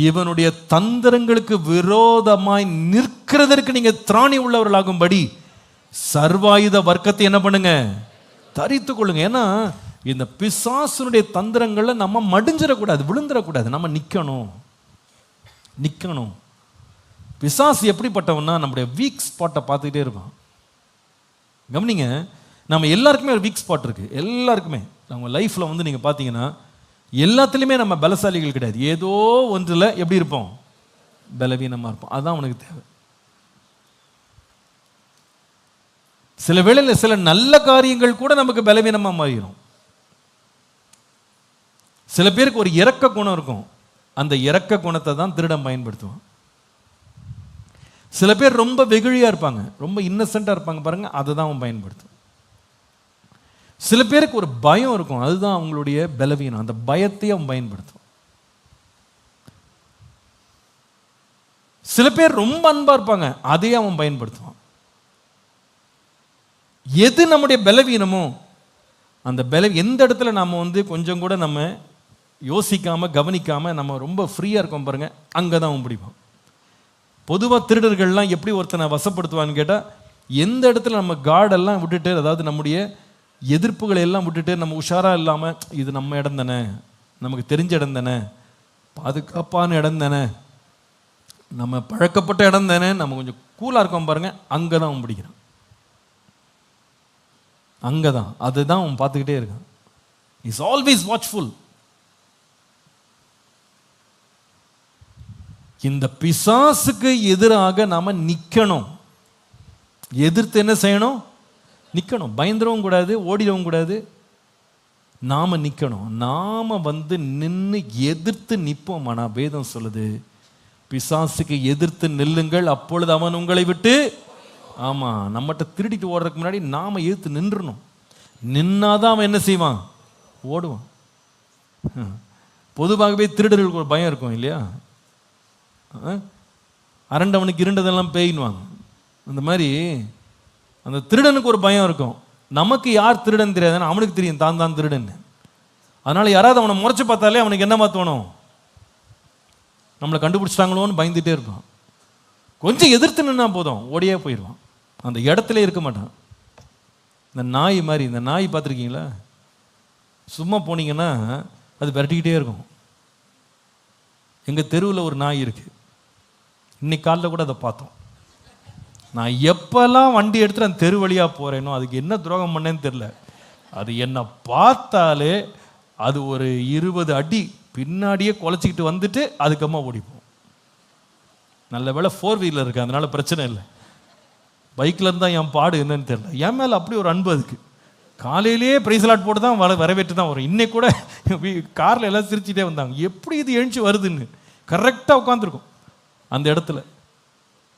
இவனுடைய தந்திரங்களுக்கு விரோதமாய் நிற்கிறதற்கு நீங்க திராணி உள்ளவர்களாகும்படி சர்வாயுத வர்க்கத்தை என்ன பண்ணுங்க, தரித்து கொள்ளுங்க. ஏன்னா இந்த பிசாசுனுடைய தந்திரங்கள்ல நம்ம மடிஞ்சிடக்கூடாது, விழுந்துடக்கூடாது, நம்ம நிக்கணும் நிக்கணும். பிசாசு எப்படிப்பட்டவன்னா நம்முடைய வீக் ஸ்பாட்டை பார்த்துக்கிட்டே இருப்பான். கவனிங்க, நம்ம எல்லாருக்குமே ஒரு வீக் ஸ்பாட் இருக்கு. எல்லாருக்குமே நம்ம லைஃப்ல வந்து நீங்க பார்த்தீங்கன்னா எல்லாத்துலேயுமே நம்ம பலசாலிகள் கிடையாது. ஏதோ ஒன்றில் எப்படி இருப்போம், பலவீனமாக இருப்போம். அதுதான் அவனுக்கு தேவை. சில வேளையில் சில நல்ல காரியங்கள் கூட நமக்கு பலவீனமாக மாறிடும். சில பேருக்கு ஒரு இரக்க குணம் இருக்கும், அந்த இரக்க குணத்தை தான் திருடன் பயன்படுத்துவான். சில பேர் ரொம்ப வெகுழியாக இருப்பாங்க, ரொம்ப இன்னசென்ட்டாக இருப்பாங்க பாருங்க, அதை தான் அவன் பயன்படுத்துவான். சில பேருக்கு ஒரு பயம் இருக்கும், அதுதான் அவங்களுடைய பலவீனம், அந்த பயத்தை அவன் பயன்படுத்துவான். சில பேர் ரொம்ப அன்பா இருப்பாங்க, அதையே அவன் பயன்படுத்துவான். எது நம்முடைய பலவீனமோ அந்த எந்த இடத்துல நாம வந்து கொஞ்சம் கூட நம்ம யோசிக்காம கவனிக்காம நம்ம ரொம்ப ஃப்ரீயா இருக்கோம் பாருங்க, அங்கதான் அவன் பிடிப்பான். பொதுவாக திருடர்கள்லாம் எப்படி ஒருத்தனை வசப்படுத்துவான்னு கேட்டா, எந்த இடத்துல நம்ம கார்டெல்லாம் விட்டுட்டு, அதாவது நம்முடைய எதிர்ப்புகளை எல்லாம் விட்டுட்டு நம்ம உஷாரா இல்லாம, இது நம்ம இடம் தானே, நமக்கு தெரிஞ்ச இடம் தானே, பாதுகாப்பான இடம் தானே, நம்ம பழக்கப்பட்ட இடம் தானே, நம்ம கொஞ்சம் கூலா இருக்கோம் பாருங்க, அங்கதான் அவன் பிடிக்கிறான். அங்கதான், அதுதான் அவன் பார்த்துக்கிட்டே இருக்கான். Is always watchful. இந்த பிசாசுக்கு எதிராக நாம நிக்கணும். எதிர்த்து என்ன செய்யணும்? நிக்கணும். பயந்துடவும் கூடாது, ஓடிடவும் கூடாது. நாம நிக்கணும். நாம நின்று எதிர்த்து நிற்போம். ஆனா வேதம் சொல்லுது, பிசாசுக்கு எதிர்த்து நில்லுங்கள், அப்பொழுது அவன் உங்களை விட்டு. ஆமா, நம்மகிட்ட திருடிட்டு ஓடுறதுக்கு முன்னாடி நாம எதிர்த்து நின்றணும். நின்னாதான் அவன் என்ன செய்வான்? ஓடுவான். பொதுவாகவே திருடர்களுக்கு ஒரு பயம் இருக்கும் இல்லையா? அரண்டவனுக்கு இருண்டதெல்லாம் பேயின்வாங்க. அந்த மாதிரி அந்த திருடனுக்கு ஒரு பயம் இருக்கும். நமக்கு யார் திருடன் தெரியாதுன்னு அவனுக்கு தெரியும், தான் தான் திருடன். அதனால யாராவது அவனை முறைச்சு பார்த்தாலே அவனுக்கு என்ன மாற்றணும்? நம்மளை கண்டுபிடிச்சிட்டாங்களோன்னு பயந்துட்டே இருப்பான். கொஞ்சம் எதிர்த்து நின்னா போதும், ஓடியே போயிடுவான். அந்த இடத்துல இருக்க மாட்டான். இந்த நாய் மாதிரி. இந்த நாய் பார்த்துருக்கீங்களா? சும்மா போனீங்கன்னா அது விரட்டிக்கிட்டே இருக்கும். எங்கள் தெருவில் ஒரு நாய் இருக்கு. இன்னைக்கு காலையில் கூட அதை பார்த்தோம். நான் எப்பெல்லாம் வண்டி எடுத்துட்டு அந்த தெரு வழியாக போகிறேனோ அதுக்கு என்ன துரோகம் பண்ணேன்னு தெரில, அது என்னை பார்த்தாலே அது ஒரு 20 அடி பின்னாடியே குலைச்சிக்கிட்டு வந்துட்டு அதுக்கம்மா ஓடிப்போம். நல்ல வேளை 4 வீலர் இருக்கு, அதனால பிரச்சனை இல்லை. பைக்கில் இருந்தால் என் பாடு என்னன்னு தெரியல. என் மேலே அப்படி ஒரு அன்பு அதுக்கு. காலையிலேயே பிரைஸ்லாட் போட்டு தான் வரவேற்று தான் வரும். இன்னைக்கு கூட காரில் எல்லாம் சிரிச்சுட்டே வந்தாங்க, எப்படி இது எழுச்சி வருதுன்னு. கரெக்டாக உட்காந்துருக்கும் அந்த இடத்துல.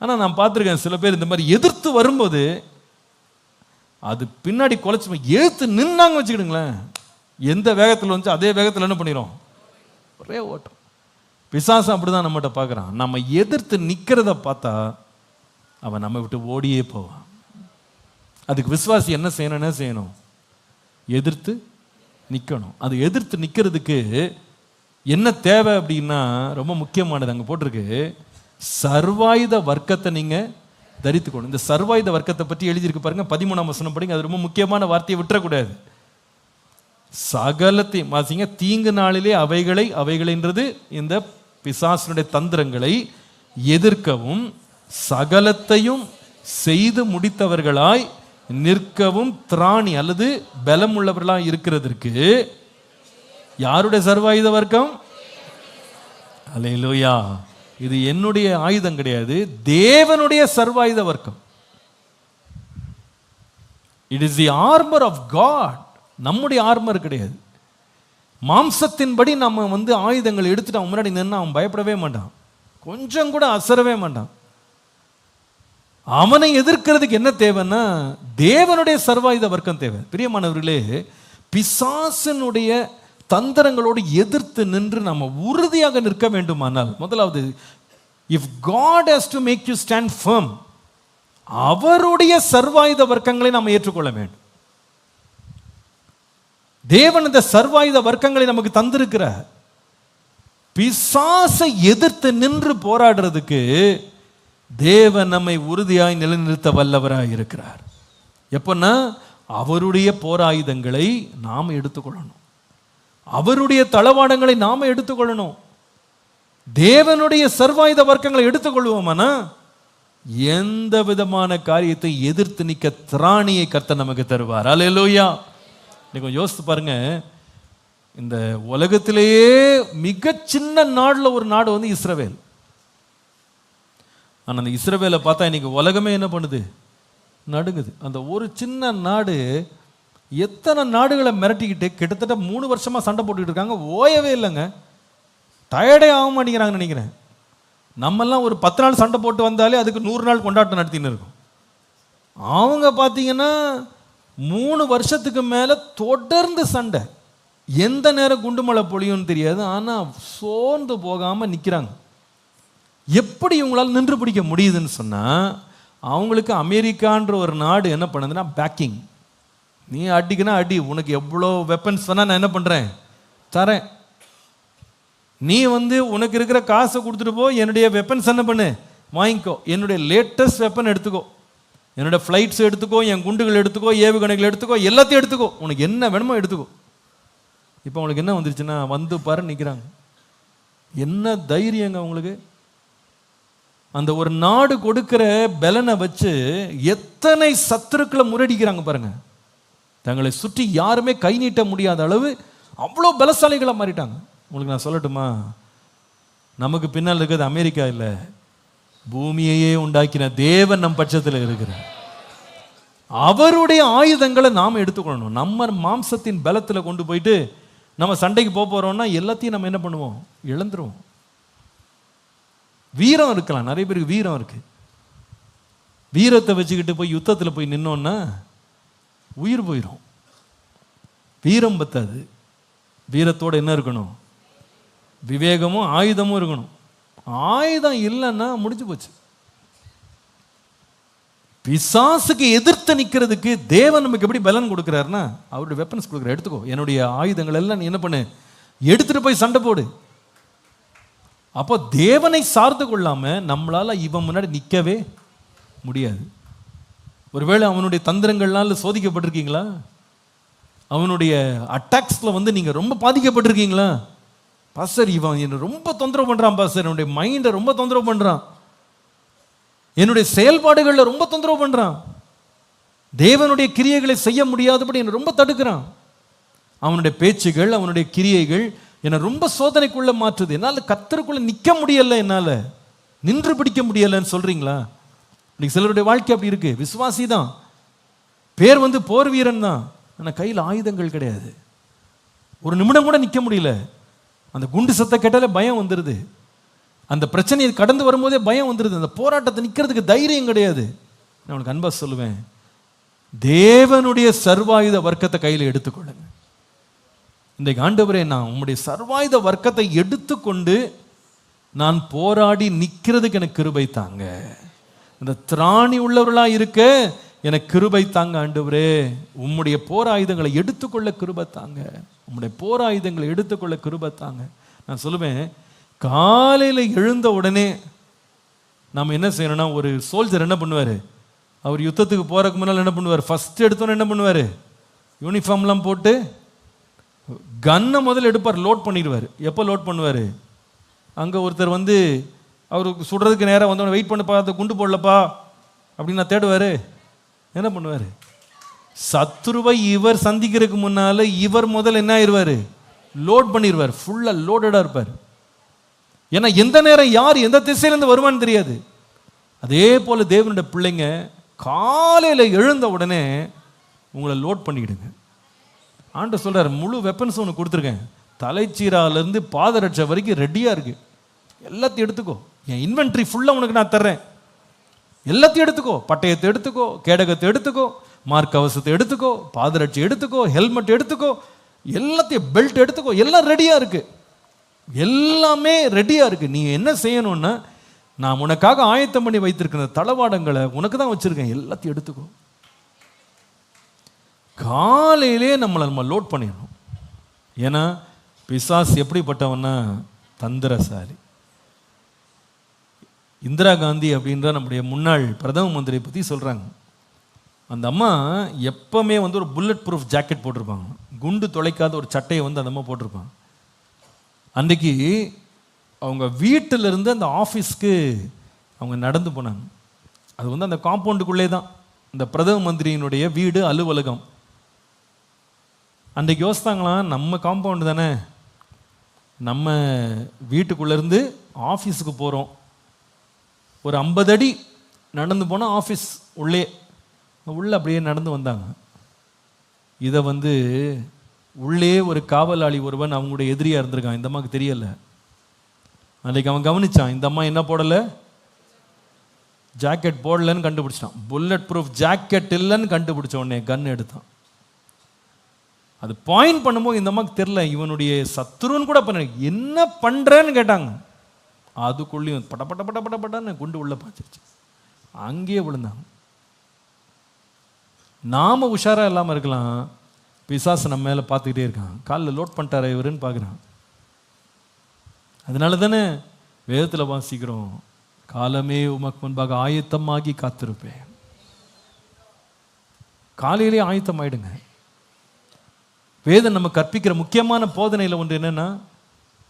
ஆனால் நான் பார்த்துருக்கேன் சில பேர் இந்த மாதிரி எதிர்த்து வரும்போது அது பின்னாடி குலைச்சி எழுத்து நின்னாங்க வச்சுக்கிடுங்களேன், எந்த வேகத்தில் வந்து அதே வேகத்தில் என்ன பண்ணிடும்? ஒரே ஓட்டம். பிசாசம் அப்படிதான் நம்மகிட்ட பார்க்குறான். நம்ம எதிர்த்து நிற்கிறத பார்த்தா அவன் நம்ம விட்டு ஓடியே போவான். அதுக்கு விசுவாசி என்ன செய்யணும்? எதிர்த்து நிற்கணும். அது எதிர்த்து நிற்கிறதுக்கு என்ன தேவை அப்படின்னா ரொம்ப முக்கியமானது அங்கே போட்டிருக்கு, சர்வாயுத வர்க்கத்தை நீங்கள் தரித்துக்கணும். இந்த சர்வாயுத வர்க்கத்தை பற்றி எழுதியிருக்கு பாருங்க, 13ஆம் வசனம் படிங்க. அது ரொம்ப முக்கியமான வார்த்தையை விட்டுறக்கூடாது. சகலத்தையும் வாசிங்க. தீங்கு நாளிலே அவைகளைன்றது இந்த பிசாசனுடைய தந்திரங்களை எதிர்க்கவும் சகலத்தையும் செய்து முடித்தவர்களாய் நிற்கவும் திராணி அல்லது பலம் உள்ளவர்களாய் இருக்கிறதற்கு யாருடைய சர்வாயுத வர்க்கம்? அல்லேலூயா. இது என்னுடைய ஆயுதம் கிடையாது, தேவனுடைய சர்வாயுத வர்க்கம். It is the armour of God. நம்முடைய ஆர்மர் கிடையாது. மாம்சத்தின்படி நம்ம ஆயுதங்கள் எடுத்துட்டு அவன் முன்னாடி நின்று அவன் பயப்படவே மாட்டான், கொஞ்சம் கூட அசரவே மாட்டான். அவனை எதிர்க்கிறதுக்கு என்ன தேவைன்னா தேவனுடைய சர்வாயுத வர்க்கம் தேவை. பிரியமானவர்களே, பிசாசனுடைய தந்திரங்களோடு எதிர்த்து நின்று நம்ம உறுதியாக நிற்க வேண்டுமானால் முதலாவது, if God has to make you stand firm, அவருடைய சர்வாயுத வர்க்கங்களை நாம் ஏற்றுக்கொள்ள வேண்டும். தேவன் இந்த சர்வாயுத வர்க்கங்களை நமக்கு தந்திருக்கிறார். பிசாசை எதிர்த்து நின்று போராடுறதுக்கு தேவன் நம்மை உறுதியாய் நிலைநிறுத்த வல்லவராய் இருக்கிறார். எப்பன்னா அவருடைய போராயுதங்களை நாம் எடுத்துக்கொள்ளணும், அவருடைய தளவாடங்களை நாம எடுத்துக்கொள்ளணும். தேவனுடைய சர்வாயுத வர்க்கங்களை எடுத்துக்கொள்வோமானா எந்த விதமான காரியத்தை எதிர்த்து நிற்க திராணியை கர்த்தர் நமக்கு தருவார். அல்லேலூயா. நீங்க யோசித்து பாருங்க, இந்த உலகத்திலேயே மிக சின்ன நாடுல ஒரு நாடு இஸ்ரவேல். ஆனால் அந்த இஸ்ரவேலை பார்த்தா இன்னைக்கு உலகமே என்ன பண்ணுது? நடுங்குது. அந்த ஒரு சின்ன நாடு எத்தனை நாடுகளை மிரட்டிக்கிட்டு கிட்டத்தட்ட 3 வருஷமா சண்டை போட்டுக்கிட்டு இருக்காங்க, ஓயவே இல்லைங்க. டயர்டே ஆக மாட்டேங்கிறாங்கன்னு நினைக்கிறேன். நம்மெல்லாம் ஒரு 10 நாள் சண்டை போட்டு வந்தாலே அதுக்கு 100 நாள் கொண்டாட்டம் நடத்தின்னு இருக்கும். அவங்க பார்த்தீங்கன்னா 3 வருஷத்துக்கு மேலே தொடர்ந்து சண்டை, எந்த நேரம் குண்டுமலை பொழியும்னு தெரியாது, ஆனால் சோர்ந்து போகாமல் நிற்கிறாங்க. எப்படி இவங்களால் நின்று பிடிக்க முடியுதுன்னு சொன்னால், அவங்களுக்கு அமெரிக்கான்ற ஒரு நாடு என்ன பண்ணுதுன்னா பேக்கிங். நீ அடிக்குன்னா அடி, உனக்கு எவ்வளோ வெப்பன்ஸ் வேணால் நான் என்ன பண்ணுறேன் தரேன், நீ உனக்கு இருக்கிற காசை கொடுத்துட்டு போ, என்னுடைய வெப்பன்ஸ் என்ன பண்ணு வாங்கிக்கோ, என்னுடைய லேட்டஸ்ட் வெப்பன் எடுத்துக்கோ, என்னோடய ஃப்ளைட்ஸ் எடுத்துக்கோ, என் குண்டுகள் எடுத்துக்கோ, ஏவுகணைகள் எடுத்துக்கோ, எல்லாத்தையும் எடுத்துக்கோ, உனக்கு என்ன வேணுமோ எடுத்துக்கோ. இப்போ அவங்களுக்கு என்ன வந்துருச்சுன்னா பாரு நிற்கிறாங்க. என்ன தைரியங்க அவங்களுக்கு! அந்த ஒரு நாடு கொடுக்கிற பலனை வச்சு எத்தனை சத்துருக்களை முறியடிக்கிறாங்க பாருங்க. தங்களை சுற்றி யாருமே கை நீட்ட முடியாத அளவு அவ்வளோ பலசாலிகளாக மாறிட்டாங்க. உங்களுக்கு நான் சொல்லட்டுமா, நமக்கு பின்னால் இருக்கிறது அமெரிக்கா இல்லை, பூமியையே உண்டாக்கின தேவன் நம் பட்சத்தில் இருக்கிறார். அவருடைய ஆயுதங்களை நாம் எடுத்துக்கொள்ளணும். நம்ம மாம்சத்தின் பலத்தில் கொண்டு போயிட்டு நம்ம சண்டைக்கு போகிறோம்னா எல்லாத்தையும் நம்ம என்ன பண்ணுவோம், இழந்துருவோம். வீரம் இருக்கலாம், நிறைய பேருக்கு வீரம் இருக்கு. வீரத்தை வச்சுக்கிட்டு போய் யுத்தத்தில் போய் நின்னோன்னா உயிர் போயிடும். வீரம் பத்தாது. வீரத்தோடு என்ன இருக்கணும், விவேகமும் ஆயுதமும் இருக்கணும். ஆயுதம் இல்லைன்னா முடிஞ்சு போச்சு. பிசாசுக்கு எதிர்த்து நிற்கிறதுக்கு தேவன் நமக்கு எப்படி பலன் கொடுக்குறாருன்னா அவருடைய வெப்பன்ஸ் கொடுக்குற. எடுத்துக்கோ, என்னுடைய ஆயுதங்கள் எல்லாம் நீ என்ன பண்ணு, எடுத்துட்டு போய் சண்டை போடு. அப்போ தேவனை சார்ந்து கொள்ளாம நம்மளால இவன் முன்னாடி நிற்கவே முடியாது. ஒருவேளை அவனுடைய தந்திரங்கள்னால சோதிக்கப்பட்டிருக்கீங்களா? அவனுடைய அட்டாக்ஸ்ல வந்து நீங்க ரொம்ப பாதிக்கப்பட்டிருக்கீங்களா? பாஸ்டர் இவன் என்ன ரொம்ப தொந்தரவு பண்றான் பாஸ்டர், என்னுடைய மைண்டை ரொம்ப தொந்தரவு பண்றான், என்னுடைய செயல்பாடுகளில் ரொம்ப தொந்தரவு பண்றான், தேவனுடைய கிரியைகளை செய்ய முடியாதபடி என்னை ரொம்ப தடுக்கிறான், அவனுடைய பேச்சுகள் அவனுடைய கிரியைகள் என்னை ரொம்ப சோதனைக்குள்ள மாற்றுது, என்னால் கர்த்தருக்குள்ள நிற்க முடியல, என்னால் நின்று பிடிக்க முடியலன்னு சொல்றீங்களா? இன்னைக்கு சிலருடைய வாழ்க்கை அப்படி இருக்கு. விசுவாசி தான், பேர் வந்து போர் வீரன் தான், ஆனால் கையில் ஆயுதங்கள் கிடையாது. ஒரு நிமிடம் கூட நிற்க முடியல. அந்த குண்டு சத்த கேட்டாலே பயம் வந்துடுது. அந்த பிரச்சனையை கடந்து வரும்போதே பயம் வந்துடுது. அந்த போராட்டத்தை நிற்கிறதுக்கு தைரியம் கிடையாது. நான் உனக்கு அன்பா சொல்லுவேன், தேவனுடைய சர்வாயுத வர்க்கத்தை கையில் எடுத்துக்கொள்ளுங்க. இன்றைக்கு ஆண்டவரே, நான் உம்முடைய சர்வாயுத வர்க்கத்தை எடுத்துக்கொண்டு நான் போராடி நிற்கிறதுக்கு எனக்கு கிருபை தாங்க. இந்த திராணி உள்ளவர்களாக இருக்க எனக்கு கிருபை தாங்க ஆண்டவரே. உம்முடைய போர் ஆயுதங்களை எடுத்துக்கொள்ள கிருபை தாங்க. உம்முடைய போர் ஆயுதங்களை எடுத்துக்கொள்ள கிருபை தாங்க. நான் சொல்லுவேன், காலையில் எழுந்த உடனே நாம் என்ன செய்யணும்னா, ஒரு சோல்ஜர் என்ன பண்ணுவார், அவர் யுத்தத்துக்கு போகிறதுக்கு முன்னால் என்ன பண்ணுவார், ஃபஸ்ட்டு எடுத்தோன்னே என்ன பண்ணுவார், யூனிஃபார்ம்லாம் போட்டு கன்னை முதல்ல எடுப்பார், லோட் பண்ணிடுவார். எப்போ லோட் பண்ணுவார், அங்கே ஒருத்தர் வந்து அவருக்கு சுடுறதுக்கு நேராக வந்தவொடனே வெயிட் பண்ணப்பா, அதை குண்டு போடலப்பா அப்படின்னு நான் தேடுவார். என்ன பண்ணுவார், சத்துருவை இவர் சந்திக்கிறதுக்கு முன்னால் இவர் முதல்ல என்ன ஆயிடுவார், லோட் பண்ணிடுவார், ஃபுல்லாக லோடடாக இருப்பார். ஏன்னா எந்த நேரம் யார் எந்த திசையிலேருந்து வருவான்னு தெரியாது. அதே போல் தேவனுடைய பிள்ளைங்க காலையில் எழுந்த உடனே உங்களை லோட் பண்ணிக்கிடுங்க. ஆண்டவர் சொல்கிறார், முழு வெப்பன்ஸ் ஒன்று கொடுத்துருக்கேன், தலைச்சீராலேருந்து பாதரட்சை வரைக்கும் ரெடியாக இருக்கு, எல்லாத்தையும் எடுத்துக்கோ, என் இன்வென்ட்ரி ஃபுல்லாக உனக்கு நான் தர்றேன், எல்லாத்தையும் எடுத்துக்கோ, பட்டயத்தை எடுத்துக்கோ, கேடகத்தை எடுத்துக்கோ, மார்க் கவசத்தை எடுத்துக்கோ, பாதரட்சி எடுத்துக்கோ, ஹெல்மெட் எடுத்துக்கோ, எல்லாத்தையும் பெல்ட் எடுத்துக்கோ, எல்லாம் ரெடியாக இருக்கு, எல்லாமே ரெடியாக இருக்கு. நீ என்ன செய்யணும்னா, நான் உனக்காக ஆயத்தம் பண்ணி வைத்திருக்கிற தளவாடங்களை உனக்கு தான் வச்சிருக்கேன், எல்லாத்தையும் எடுத்துக்கோ. காலையிலே நம்ம லோட் பண்ணிடணும். ஏன்னா பிசாஸ் எப்படிப்பட்டவன்னா தந்திரசாலி. இந்திரா காந்தி அப்படின்ற நம்முடைய முன்னாள் பிரதம மந்திரியை பற்றி சொல்கிறாங்க. அந்த அம்மா எப்பவுமே வந்து ஒரு புல்லட் ப்ரூஃப் ஜாக்கெட் போட்டிருப்பாங்க, குண்டு தொலைக்காத ஒரு சட்டையை வந்து அந்த அம்மா போட்டிருப்பாங்க. அன்றைக்கி அவங்க வீட்டிலிருந்து அந்த ஆஃபீஸ்க்கு அவங்க நடந்து போனாங்க. அது வந்து அந்த காம்பவுண்டுக்குள்ளே தான் இந்த பிரதம மந்திரியினுடைய வீடு அலுவலகம். அன்றைக்கு யோசித்தாங்களாம், நம்ம காம்பவுண்டு தானே, நம்ம வீட்டுக்குள்ளேருந்து ஆஃபீஸுக்கு போகிறோம், ஒரு 50 அடி நடந்து போனால் ஆஃபீஸ் உள்ளே அப்படியே நடந்து வந்தாங்க. இதை வந்து உள்ளே ஒரு காவலாளி ஒருவன் அவங்களுடைய எதிரியாக இருந்திருக்கான், இந்த அம்மாவுக்கு தெரியலை. அன்றைக்கு அவன் கவனிச்சான், இந்த அம்மா என்ன போடலை, ஜாக்கெட் போடலன்னு கண்டுபிடிச்சான். புல்லட் ப்ரூஃப் ஜாக்கெட் இல்லைன்னு கண்டுபிடிச்ச உடனே கன் எடுத்தான். அது பாயிண்ட் பண்ணும்போது இந்த அம்மாவுக்கு தெரியல, இவனுடைய சத்துருன்னு கூட பண்ண, என்ன பண்ணுறேன்னு கேட்டாங்க. அதுக்குள்ளேயும் பட பட பட பட படன்னு குண்டு உள்ள பாய்ச்சிருச்சு, அங்கேயே விழுந்தாங்க. நாம உஷாராக இல்லாமல் இருக்கலாம், பிசாசு நம்ம மேலே பார்த்துக்கிட்டே இருக்கான், காலில் லோட் பண்ணிட்டார இவருன்னு பார்க்குறான். அதனால தானே வேதத்தில் வாசிக்கிறோம், காலமே உமக்கு முன்பாக ஆயத்தமாகி காத்திருப்பேன். காலையிலே ஆயத்தம் ஆயிடுங்க. வேதம் நம்ம கற்பிக்கிற முக்கியமான போதனையில் ஒன்று என்னன்னா,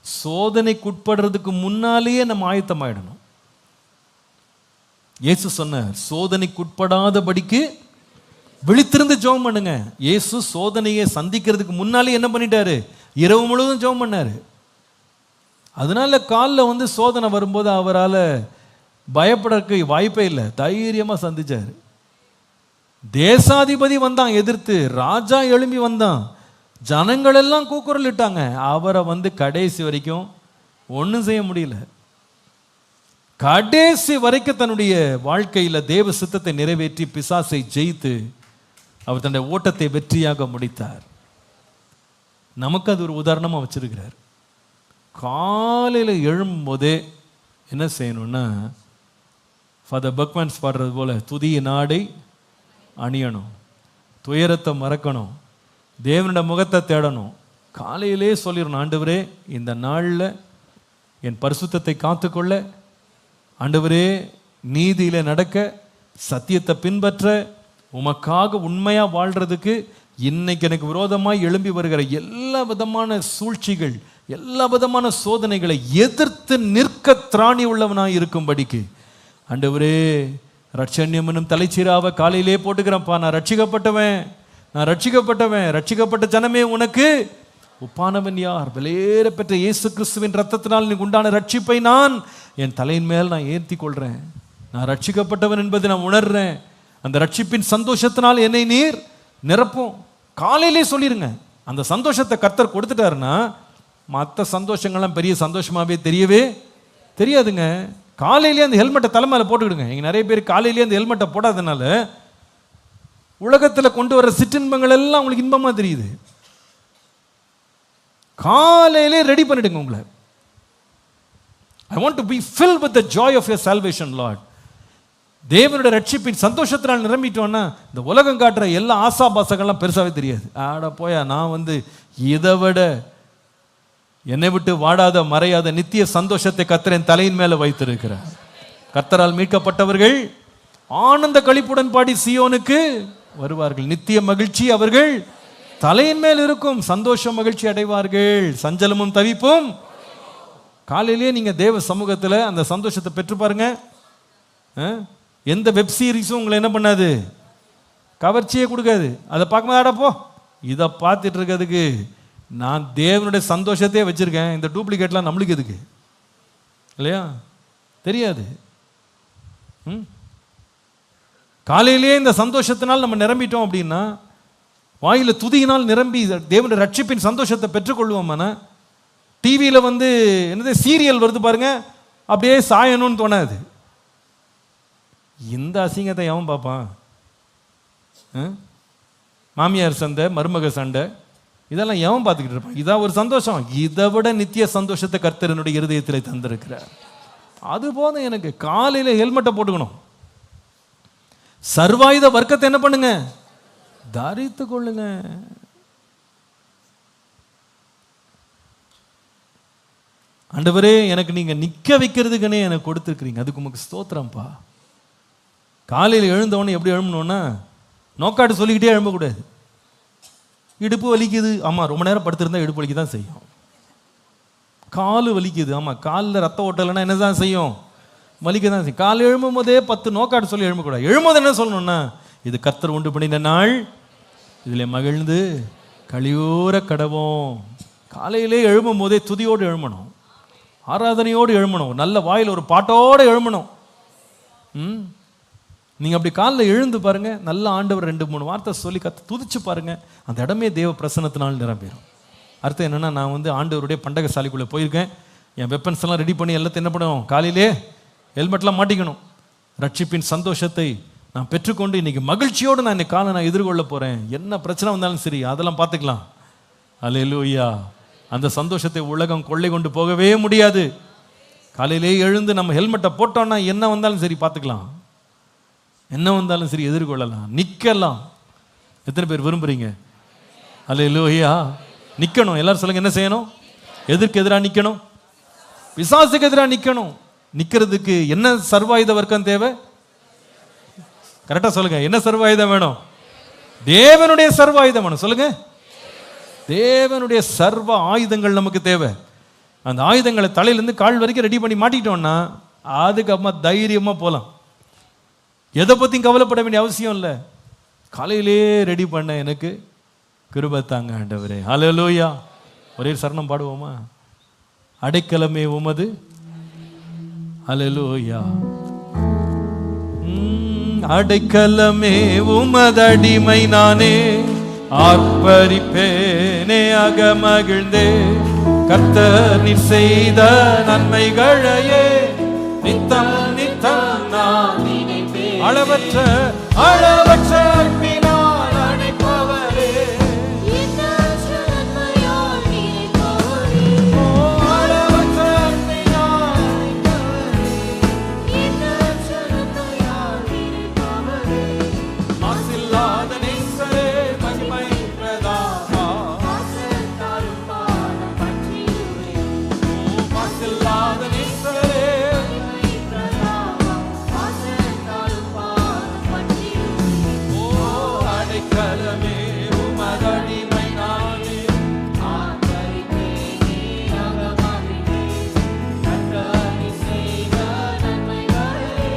சோதனைக்குட்படுறதுக்கு முன்னாலேயே நம்ம ஆயத்தம் ஆயிடணும். இயேசு சொன்னார், சோதனைக்குட்படாதபடிக்கு விழித்திருந்து ஜெபம் பண்ணுங்க. இயேசு சோதனையை சந்திக்கிறதுக்கு முன்னாலே என்ன பண்ணிட்டாரு, இரவு முழுவதும் ஜெபம் பண்ணாரு. அதனால காலில் வந்து சோதனை வரும்போது அவரால் பயப்படக்கு வாய்ப்பே இல்லை, தைரியமாக சந்திச்சார். தேசாதிபதி வந்தான் எதிர்த்து, ராஜா எழும்பி வந்தான், ஜனங்கள் எல்லாம் கூக்குரல் இட்டாங்க. அவரை வந்து கடைசி வரைக்கும் ஒன்றும் செய்ய முடியல. கடைசி வரைக்கும் தன்னுடைய வாழ்க்கையில் தேவ சித்தத்தை நிறைவேற்றி பிசாசை ஜெயித்து அவர் தன்னுடைய ஓட்டத்தை வெற்றியாக முடித்தார். நமக்கு அது ஒரு உதாரணமாக வச்சிருக்கிறார். காலையில் எழும்போதே என்ன செய்யணும்னா, ஃபாதர் பக்மன்ஸ் பாடுறது போல துதிய நாடை அணியணும், துயரத்தை மறக்கணும், தேவனோட முகத்தை தேடணும். காலையிலே சொல்லிடணும், ஆண்டவரே இந்த நாளில் என் பரிசுத்தத்தை காத்துக்கொள்ள, ஆண்டவரே நீதியில் நடக்க, சத்தியத்தை பின்பற்ற, உமக்காக உண்மையாக வாழ்கிறதுக்கு இன்னைக்கு எனக்கு விரோதமாக எழும்பி வருகிற எல்லா விதமான சூழ்ச்சிகள், எல்லா விதமான சோதனைகளை எதிர்த்து நிற்க திராணி உள்ளவனாக இருக்கும்படிக்கு ஆண்டவரே ரட்சண்யம் என்னும் தலைச்சீராவை காலையிலே போட்டுக்கிறேன்ப்பா. நான் ரட்சிக்கப்பட்டவன், நான் ரட்சிக்கப்பட்டவன், ரட்சிக்கப்பட்ட ஜனமே உனக்கு ஒப்பானவன் யார்? விலையேற பெற்ற இயேசு கிறிஸ்துவின் ரத்தத்தினால் எனக்கு உண்டான ரட்சிப்பை நான் என் தலையின் மேல் நான் ஏற்றி கொள்கிறேன். நான் ரட்சிக்கப்பட்டவன் என்பதை நான் உணர்றேன். அந்த ரட்சிப்பின் சந்தோஷத்தினால் என்னை நீர் நிரப்பும். காலையிலே சொல்லிடுங்க. அந்த சந்தோஷத்தை கர்த்தர் கொடுத்துட்டாருன்னா மற்ற சந்தோஷங்கள்லாம் பெரிய சந்தோஷமாகவே தெரியவே தெரியாதுங்க. காலையிலேயே அந்த ஹெல்மெட்டை தலைமையில போட்டுக்கிடுங்க. இங்கே நிறைய பேர் காலையிலேயே அந்த ஹெல்மெட்டை போடாதனால உலகத்தில் கொண்டு வர சிற்றின்பங்கள் எல்லாம் உங்களுக்கு இன்பமாக தெரியுது. காலையிலே ரெடி பண்ணிடுங்க உங்களை. I want to be filled with the joy of your salvation, Lord. தேவனுடைய ரட்சிப்பின் சந்தோஷத்தினால் நிரம்பிட்டோன்னா இந்த உலகம் காட்டுற எல்லா ஆசாபாசங்கள்லாம் பெருசாகவே தெரியாது. ஆடா போயா, நான் வந்து இதை விட என்னை விட்டு வாடாத மறையாத நித்திய சந்தோஷத்தை கர்த்தர் என் தலையின் மேலே வைத்திருக்கிறார். கர்த்தரால் மீட்கப்பட்டவர்கள் ஆனந்த களிப்புடன் பாடி சீயோனுக்கு வருவார்கள். நித்திய மகிழ்ச்சி அவர்கள் தலையின் மேல் இருக்கும். சந்தோஷம் மகிழ்ச்சி அடைவார்கள், சஞ்சலமும் தவிப்பும். காலையிலேயே நீங்கள் தேவ சமூகத்தில் அந்த சந்தோஷத்தை பெற்று பாருங்க. எந்த வெப் சீரிஸும் உங்களை என்ன பண்ணாது, கவர்ச்சியே கொடுக்காது. அதை பார்க்கும்போது ஆடப்போ இதை பார்த்துட்டு இருக்கிறதுக்கு நான் தேவனுடைய சந்தோஷத்தையே வச்சுருக்கேன், இந்த டூப்ளிகேட்லாம் நம்மளுக்கு எதுக்கு இல்லையா, தெரியாது. காலையிலேயே இந்த சந்தோஷத்தினால் நம்ம நிரம்பிட்டோம் அப்படின்னா, வாயில் துதியினால் நிரம்பி தேவனுடைய ரட்சிப்பின் சந்தோஷத்தை பெற்றுக்கொள்வோம்னா, டிவியில் வந்து என்னது சீரியல் வருது பாருங்க, அப்படியே சாயணும்னு தோணாது. இந்த அசிங்கத்தை எவன் பார்ப்பான்? மாமியார் சண்டை, மருமக சண்டை, இதெல்லாம் எவன் பார்த்துக்கிட்டு இருப்பான்? இதான் ஒரு சந்தோஷம். இதை விட நித்திய சந்தோஷத்தை கர்த்தர் என்னுடைய இருதயத்தில் தந்திருக்கிறார். அது போதும் எனக்கு. காலையில் ஹெல்மெட்டை போட்டுக்கணும். சர்வாயுத வர்க்கத்தை என்ன பண்ணுங்க, தரித்து கொள்ளுங்க. ஆண்டவரே எனக்கு நீங்க நிக்க வைக்கிறதுக்குன்னே எனக்கு கொடுத்துருக்கிறீங்க, அதுக்கு உமக்கு ஸ்தோத்திரம்ப்பா. காலையில் எழுந்தவொடனே எப்படி எழும்பணும்னா, நோக்காட்டு சொல்லிக்கிட்டே எழும்பக்கூடாது. இடுப்பு வலிக்குது, ஆமாம் ரொம்ப நேரம் படுத்திருந்தா இடுப்பு வலிக்கு தான் செய்யும். காலு வலிக்குது, ஆமாம் காலில் ரத்த ஓட்டலைன்னா என்ன தான் செய்யும், வலிக்க தான் செய்யும். காலை எழும்பும் போதே 10 நோக்காட்டு சொல்லி எழும்பக்கூடாது. எழும்போது என்ன சொல்லணும்னா, இது கர்த்தர் உண்டு பண்ணின நாள், இதில் மகிழ்ந்து கழியூற கடவோம். காலையிலே எழும்பும் போதே துதியோடு எழும்பணும், ஆராதனையோடு எழும்பணும், நல்ல வாயில் ஒரு பாட்டோடு எழும்பணும். நீங்கள் அப்படி காலில் எழுந்து பாருங்க, நல்ல ஆண்டவர் 2-3 வார்த்தை சொல்லி துதிச்சு பாருங்க, அந்த இடமே தேவ பிரசன்னத்தினால் நிரம்பிடும். அர்த்தம் என்னென்னா, நான் வந்து ஆண்டவருடைய பண்டக சாலைக்குள்ளே போயிருக்கேன், என் வெப்பன்ஸ் எல்லாம் ரெடி பண்ணி எல்லாத்தையும் என்ன பண்ணணும், காலையிலே ஹெல்மெட்லாம் மாட்டிக்கணும். ரட்சிப்பின் சந்தோஷத்தை நான் பெற்றுக்கொண்டு இன்னைக்கு மகிழ்ச்சியோடு நான் இன்னைக்கு காலை நான் எதிர்கொள்ள போகிறேன். என்ன பிரச்சனை வந்தாலும் சரி அதெல்லாம் பார்த்துக்கலாம். அல்லேலூயா. அந்த சந்தோஷத்தை உலகம் கொள்ளை கொண்டு போகவே முடியாது. காலையிலே எழுந்து நம்ம ஹெல்மெட்டை போட்டோம்னா என்ன வந்தாலும் சரி பார்த்துக்கலாம், என்ன வந்தாலும் சரி எதிர்கொள்ளலாம், நிற்கலாம். எத்தனை பேர் விரும்புறீங்க? அல்லேலூயா. நிற்கணும். எல்லாரும் சொல்லுங்க, என்ன செய்யணும்? எதற்கு எதிராக நிற்கணும்? பிசாசுக்கு எதிராக நிற்கணும். நிற்கிறதுக்கு என்ன சர்வாயுத வர்க்கம் தேவை? கரெக்டாக சொல்லுங்க, என்ன சர்வாயுதம் வேணும்? தேவனுடைய சர்வாயுதம் வேணும். சொல்லுங்க, தேவனுடைய சர்வ ஆயுதங்கள் நமக்கு தேவை. அந்த ஆயுதங்களை தலையிலேருந்து கால் வரைக்கும் ரெடி பண்ணி மாட்டிக்கிட்டோம்னா அதுக்கப்புறமா தைரியமாக போகலாம். எதை பற்றியும் கவலைப்பட வேண்டிய அவசியம் இல்லை. காலையிலே ரெடி பண்ண எனக்கு கிருபை தாங்க ஆண்டவரே. ஹல்லேலூயா. ஒரே சரணம் பாடுவோமா? அடைக்கலமே உமது. அல்லேலூயா. அடைக்கலமே உமதடிமை நானே, ஆர்ப்பரிப்பேனே அகமகிழ்ந்தே, கர்த்தர் நீர் செய்த நன்மைகளையே நித்தம் நித்தம் நான் நினைப்பேன். அளவற்ற அளவற்ற அன்பினால் அணைப்பவரே, அளவற்ற அன்பினால் மாசில்லாத நேசரே, மகிமை பிரதாபா, மாசில்லாத நேசரே, அடைக்கலமே உமதடிமை நானே, ஆர்ப்பரிப்பேனே அகமகிழ்ந்தே, கர்த்தர் நீர் செய்த நன்மைகளையே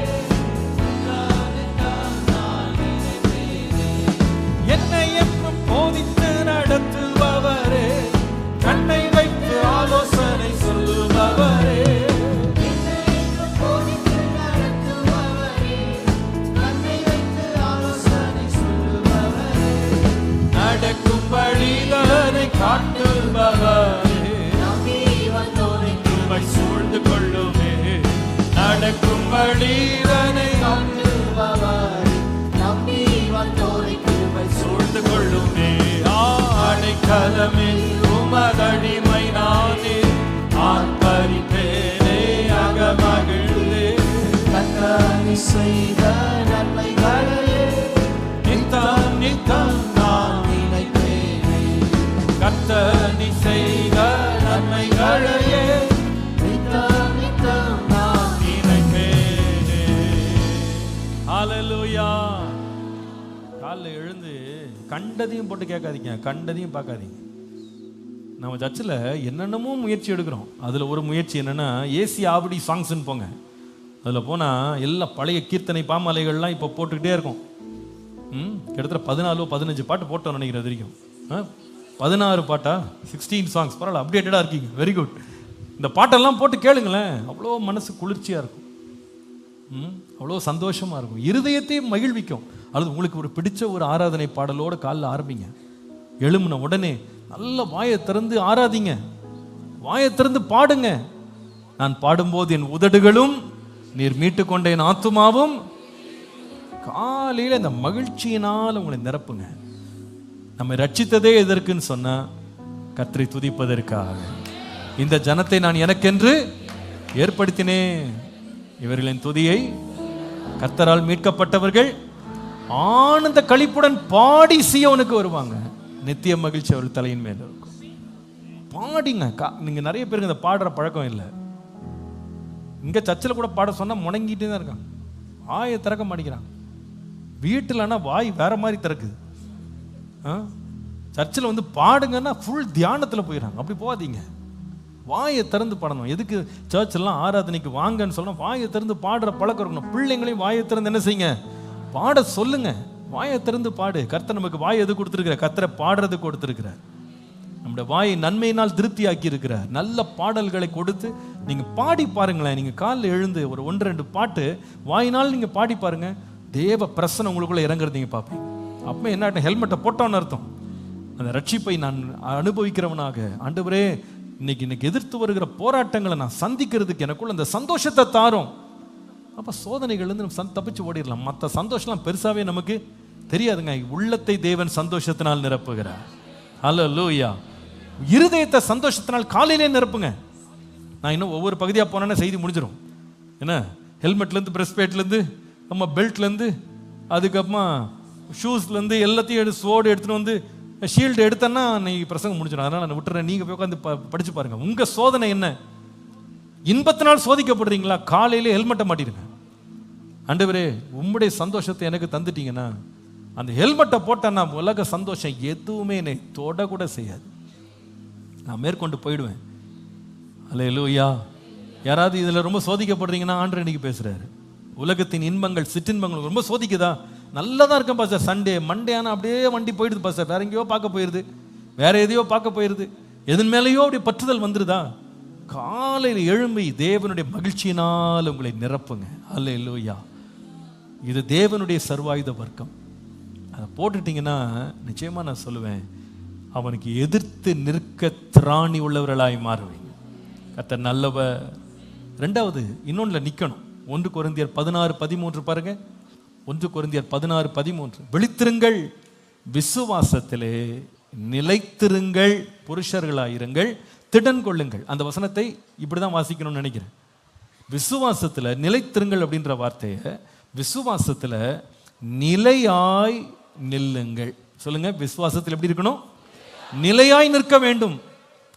நித்தம் நித்தம் நான் நினைப்பேனே. என்னை என்றும் போதித்து நடத்துபவரே, கண்ணை வைத்து ஆலோசனை சொல்லுபவரே, நடக்கும் வழிகளை காட்டுபவரே, கிருபை சூழ்ந்து கொள்ளுமே. நடக்கும் வழிகளை சூழ்ந்து கொள்ளுமே. அடைக்கலமே உமதடிமை நானே, ஆர்ப்பரிப்பேனே அகமகிழ்ந்தே, கர்த்தர் நீர் செய்த நன்மைகளையே நித்தம் நித்தம் நான் நினைப்பேனே. கர்த்தர் நீர் செய்த நன்மைகளையே நித்தம் நித்தம் நான் நினைப்பேனே. ஹல்லேலூயா. காலைல எழுந்து கண்டதையும் போட்டு கேட்காதீங்க, கண்டதையும் பார்க்காதீங்க. நம்ம சர்ச்சில் என்னென்னமோ முயற்சி எடுக்கிறோம். அதில் ஒரு முயற்சி என்னென்னா, ஏசி ஆவடி சாங்ஸ்ன்னு போங்க. அதில் போனால் எல்லா பழைய கீர்த்தனை பாமாலைகள்லாம் இப்போ போட்டுக்கிட்டே இருக்கும். கிட்டத்தட்ட 14-15 பாட்டு போட்டோம் நினைக்கிறேன். அது வரைக்கும் 16 பாட்டா, 16 சாங்ஸ். பரவாயில்ல, அப்டேட்டடாக இருக்கீங்க, வெரி குட். இந்த பாட்டெல்லாம் போட்டு கேளுங்களேன், அவ்வளோ மனசு குளிர்ச்சியாக இருக்கும், அவ்வளோ சந்தோஷமாக இருக்கும், இருதயத்தையும் மகிழ்விக்கும். அல்லது உங்களுக்கு ஒரு பிடிச்ச ஒரு ஆராதனை பாடலோடு காலைல ஆரம்பிங்க. எழும்புன உடனே நல்ல வாயை திறந்து ஆராதிங்க, வாயை திறந்து பாடுங்க. நான் பாடும்போது என் உதடுகளும் நீர் மீட்டு கொண்ட என் ஆத்துமாவும். காலையில் இந்த மகிழ்ச்சியினால் உங்களை நிரப்புங்க. நம்மை ரட்சித்ததே எதற்குன்னு சொன்னா, கர்த்தரை துதிப்பதற்காக. இந்த ஜனத்தை நான் எனக்கென்று ஏற்படுத்தினேன், இவர்களின் துதியை கர்த்தரால் மீட்கப்பட்டவர்கள் ஆனந்த களிப்புடன் பாடி சீயோனுக்கு வருவாங்க. நித்திய மகிழ்ச்சி அவர்கள் தலையின் மேல இருக்கும். பாடிங்க. நீங்க நிறைய பேருக்கு இந்த பாடுற பழக்கம் இல்லை. இங்க சர்ச்சில் கூட பாட சொன்னா முடங்கிட்டே தான் இருக்காங்க, வாயை திறக்க மாட்டேங்கிறாங்க. வீட்டில்னா வாய் வேற மாதிரி திறக்குது. சர்ச்சில் வந்து பாடுங்கன்னா ஃபுல் தியானத்தில் போயிடறாங்க. அப்படி போகாதீங்க, வாயை திறந்து பாடணும். எதுக்கு சர்ச்செல்லாம் ஆராதனைக்கு வாங்கன்னு சொல்லணும், வாயை திறந்து பாடுற பழக்கம் இருக்கணும். பிள்ளைங்களையும் வாயை திறந்து என்ன செய்யுங்க, பாட சொல்லுங்க. வாயை திறந்து பாடு. கர்த்தர் நமக்கு வாய் எது கொடுத்துருக்கிறார்? கர்த்தரை பாடுறது கொடுத்துருக்கிறார். நம்முடைய வாயை நன்மையினால் திருப்தி ஆக்கி இருக்கிறார். நல்ல பாடல்களை கொடுத்து நீங்க பாடி பாருங்களேன். நீங்க காலில் எழுந்து ஒரு 1-2 பாட்டு வாயினால் நீங்க பாடி பாருங்க. தேவ பிரசன்னம் உங்களுக்குள்ள இறங்குறது நீங்க பார்ப்பீங்க. அப்போ என்ன, ஹெல்மெட்டை போட்டோன்னு அர்த்தம். அந்த ரட்சிப்பை நான் அனுபவிக்கிறவனாக, ஆண்டவரே இன்னைக்கு எதிர்த்து வருகிற போராட்டங்களை நான் சந்திக்கிறதுக்கு எனக்குள்ள அந்த சந்தோஷத்தை தாரும். அப்போ சோதனைகள்லேருந்து நம்ம தப்பிச்சு ஓடிடலாம். மற்ற சந்தோஷம்லாம் பெருசாகவே நமக்கு தெரியாதுங்க. உள்ளத்தை தேவன் சந்தோஷத்தினால் நிரப்புகிறார். ஹல்லேலூயா. இருதயத்தை சந்தோஷத்தினால் காலையிலே நிரப்புங்க. நான் இன்னும் ஒவ்வொரு பகுதியாக போனேன்னா செய்தி முடிஞ்சிடும். என்ன, ஹெல்மெட்லேருந்து, பிரஸ்பேட்லேருந்து, நம்ம பெல்ட்லேருந்து, அதுக்கப்புறமா ஷூஸ்லேருந்து எல்லாத்தையும் சோடு எடுத்துகிட்டு வந்து ஷீல்டு எடுத்தேன்னா நீங்கள் பிரசங்கம் முடிஞ்சிடும். அதனால் நான் விட்டுறேன். நீங்கள் போய் உட்காந்து படித்து பாருங்கள். உங்கள் சோதனை என்ன? இன்பத்தினால் சோதிக்கப்படுறீங்களா? காலையிலே ஹெல்மெட்டை மாட்டிடுங்க. ஆண்டவரே உம்முடைய சந்தோஷத்தை எனக்கு தந்துட்டீங்கன்னா, அந்த ஹெல்மெட்டை போட்டேன்னா உலக சந்தோஷம் எதுவுமே என்னை தொட கூட செய்யாது. நான் மேற்கொண்டு போயிடுவேன். அல்லேலூயா. யாராவது இதில் ரொம்ப சோதிக்கப்படுறீங்கன்னா ஆண்டவர் இன்னைக்கு பேசுகிறாரு. உலகத்தின் இன்பங்கள், சிற்றின்பங்கள் ரொம்ப சோதிக்குதா? நல்லா தான் இருக்கேன் பாஸ்டர். சண்டே மண்டே ஆனால் அப்படியே வண்டி போயிடுது பாஸ்டர். வேற எங்கேயோ பார்க்க போயிடுது, வேற எதையோ பார்க்க போயிடுது, எதன் மேலேயோ அப்படி பற்றுதல் வந்துருதா? காலையில் எழும்பி தேவனுடைய மகிழ்ச்சியினால் உங்களை நிரப்புங்க. அல்லேலூயா. இது தேவனுடைய சர்வாயுத வர்க்கம். அதை போட்டுட்டீங்கன்னா நிச்சயமா நான் சொல்லுவேன், அவனுக்கு எதிர்த்து நிற்க திராணி உள்ளவர்களாய் மாறுவீங்க. கர்த்தர் நல்லவர். ரெண்டாவது இன்னொன்னுல நிக்கணும். 1 கொரிந்தியர் 16:13 பாருங்க. 1 கொரிந்தியர் 16:13, விழித்திருங்கள், விசுவாசத்திலே நிலைத்திருங்கள், புருஷர்களாயிருங்கள், திடன் கொள்ளுங்கள். அந்த வசனத்தை இப்படிதான் வாசிக்கணும்னு நினைக்கிறேன். விசுவாசத்துல நிலைத்திருங்கள் அப்படின்ற வார்த்தையை விசுவாசத்துல நிலையாய் நில்லுங்கள். சொல்லுங்க, விசுவாசத்தில் எப்படி இருக்கணும்? நிலையாய் நிற்க வேண்டும்.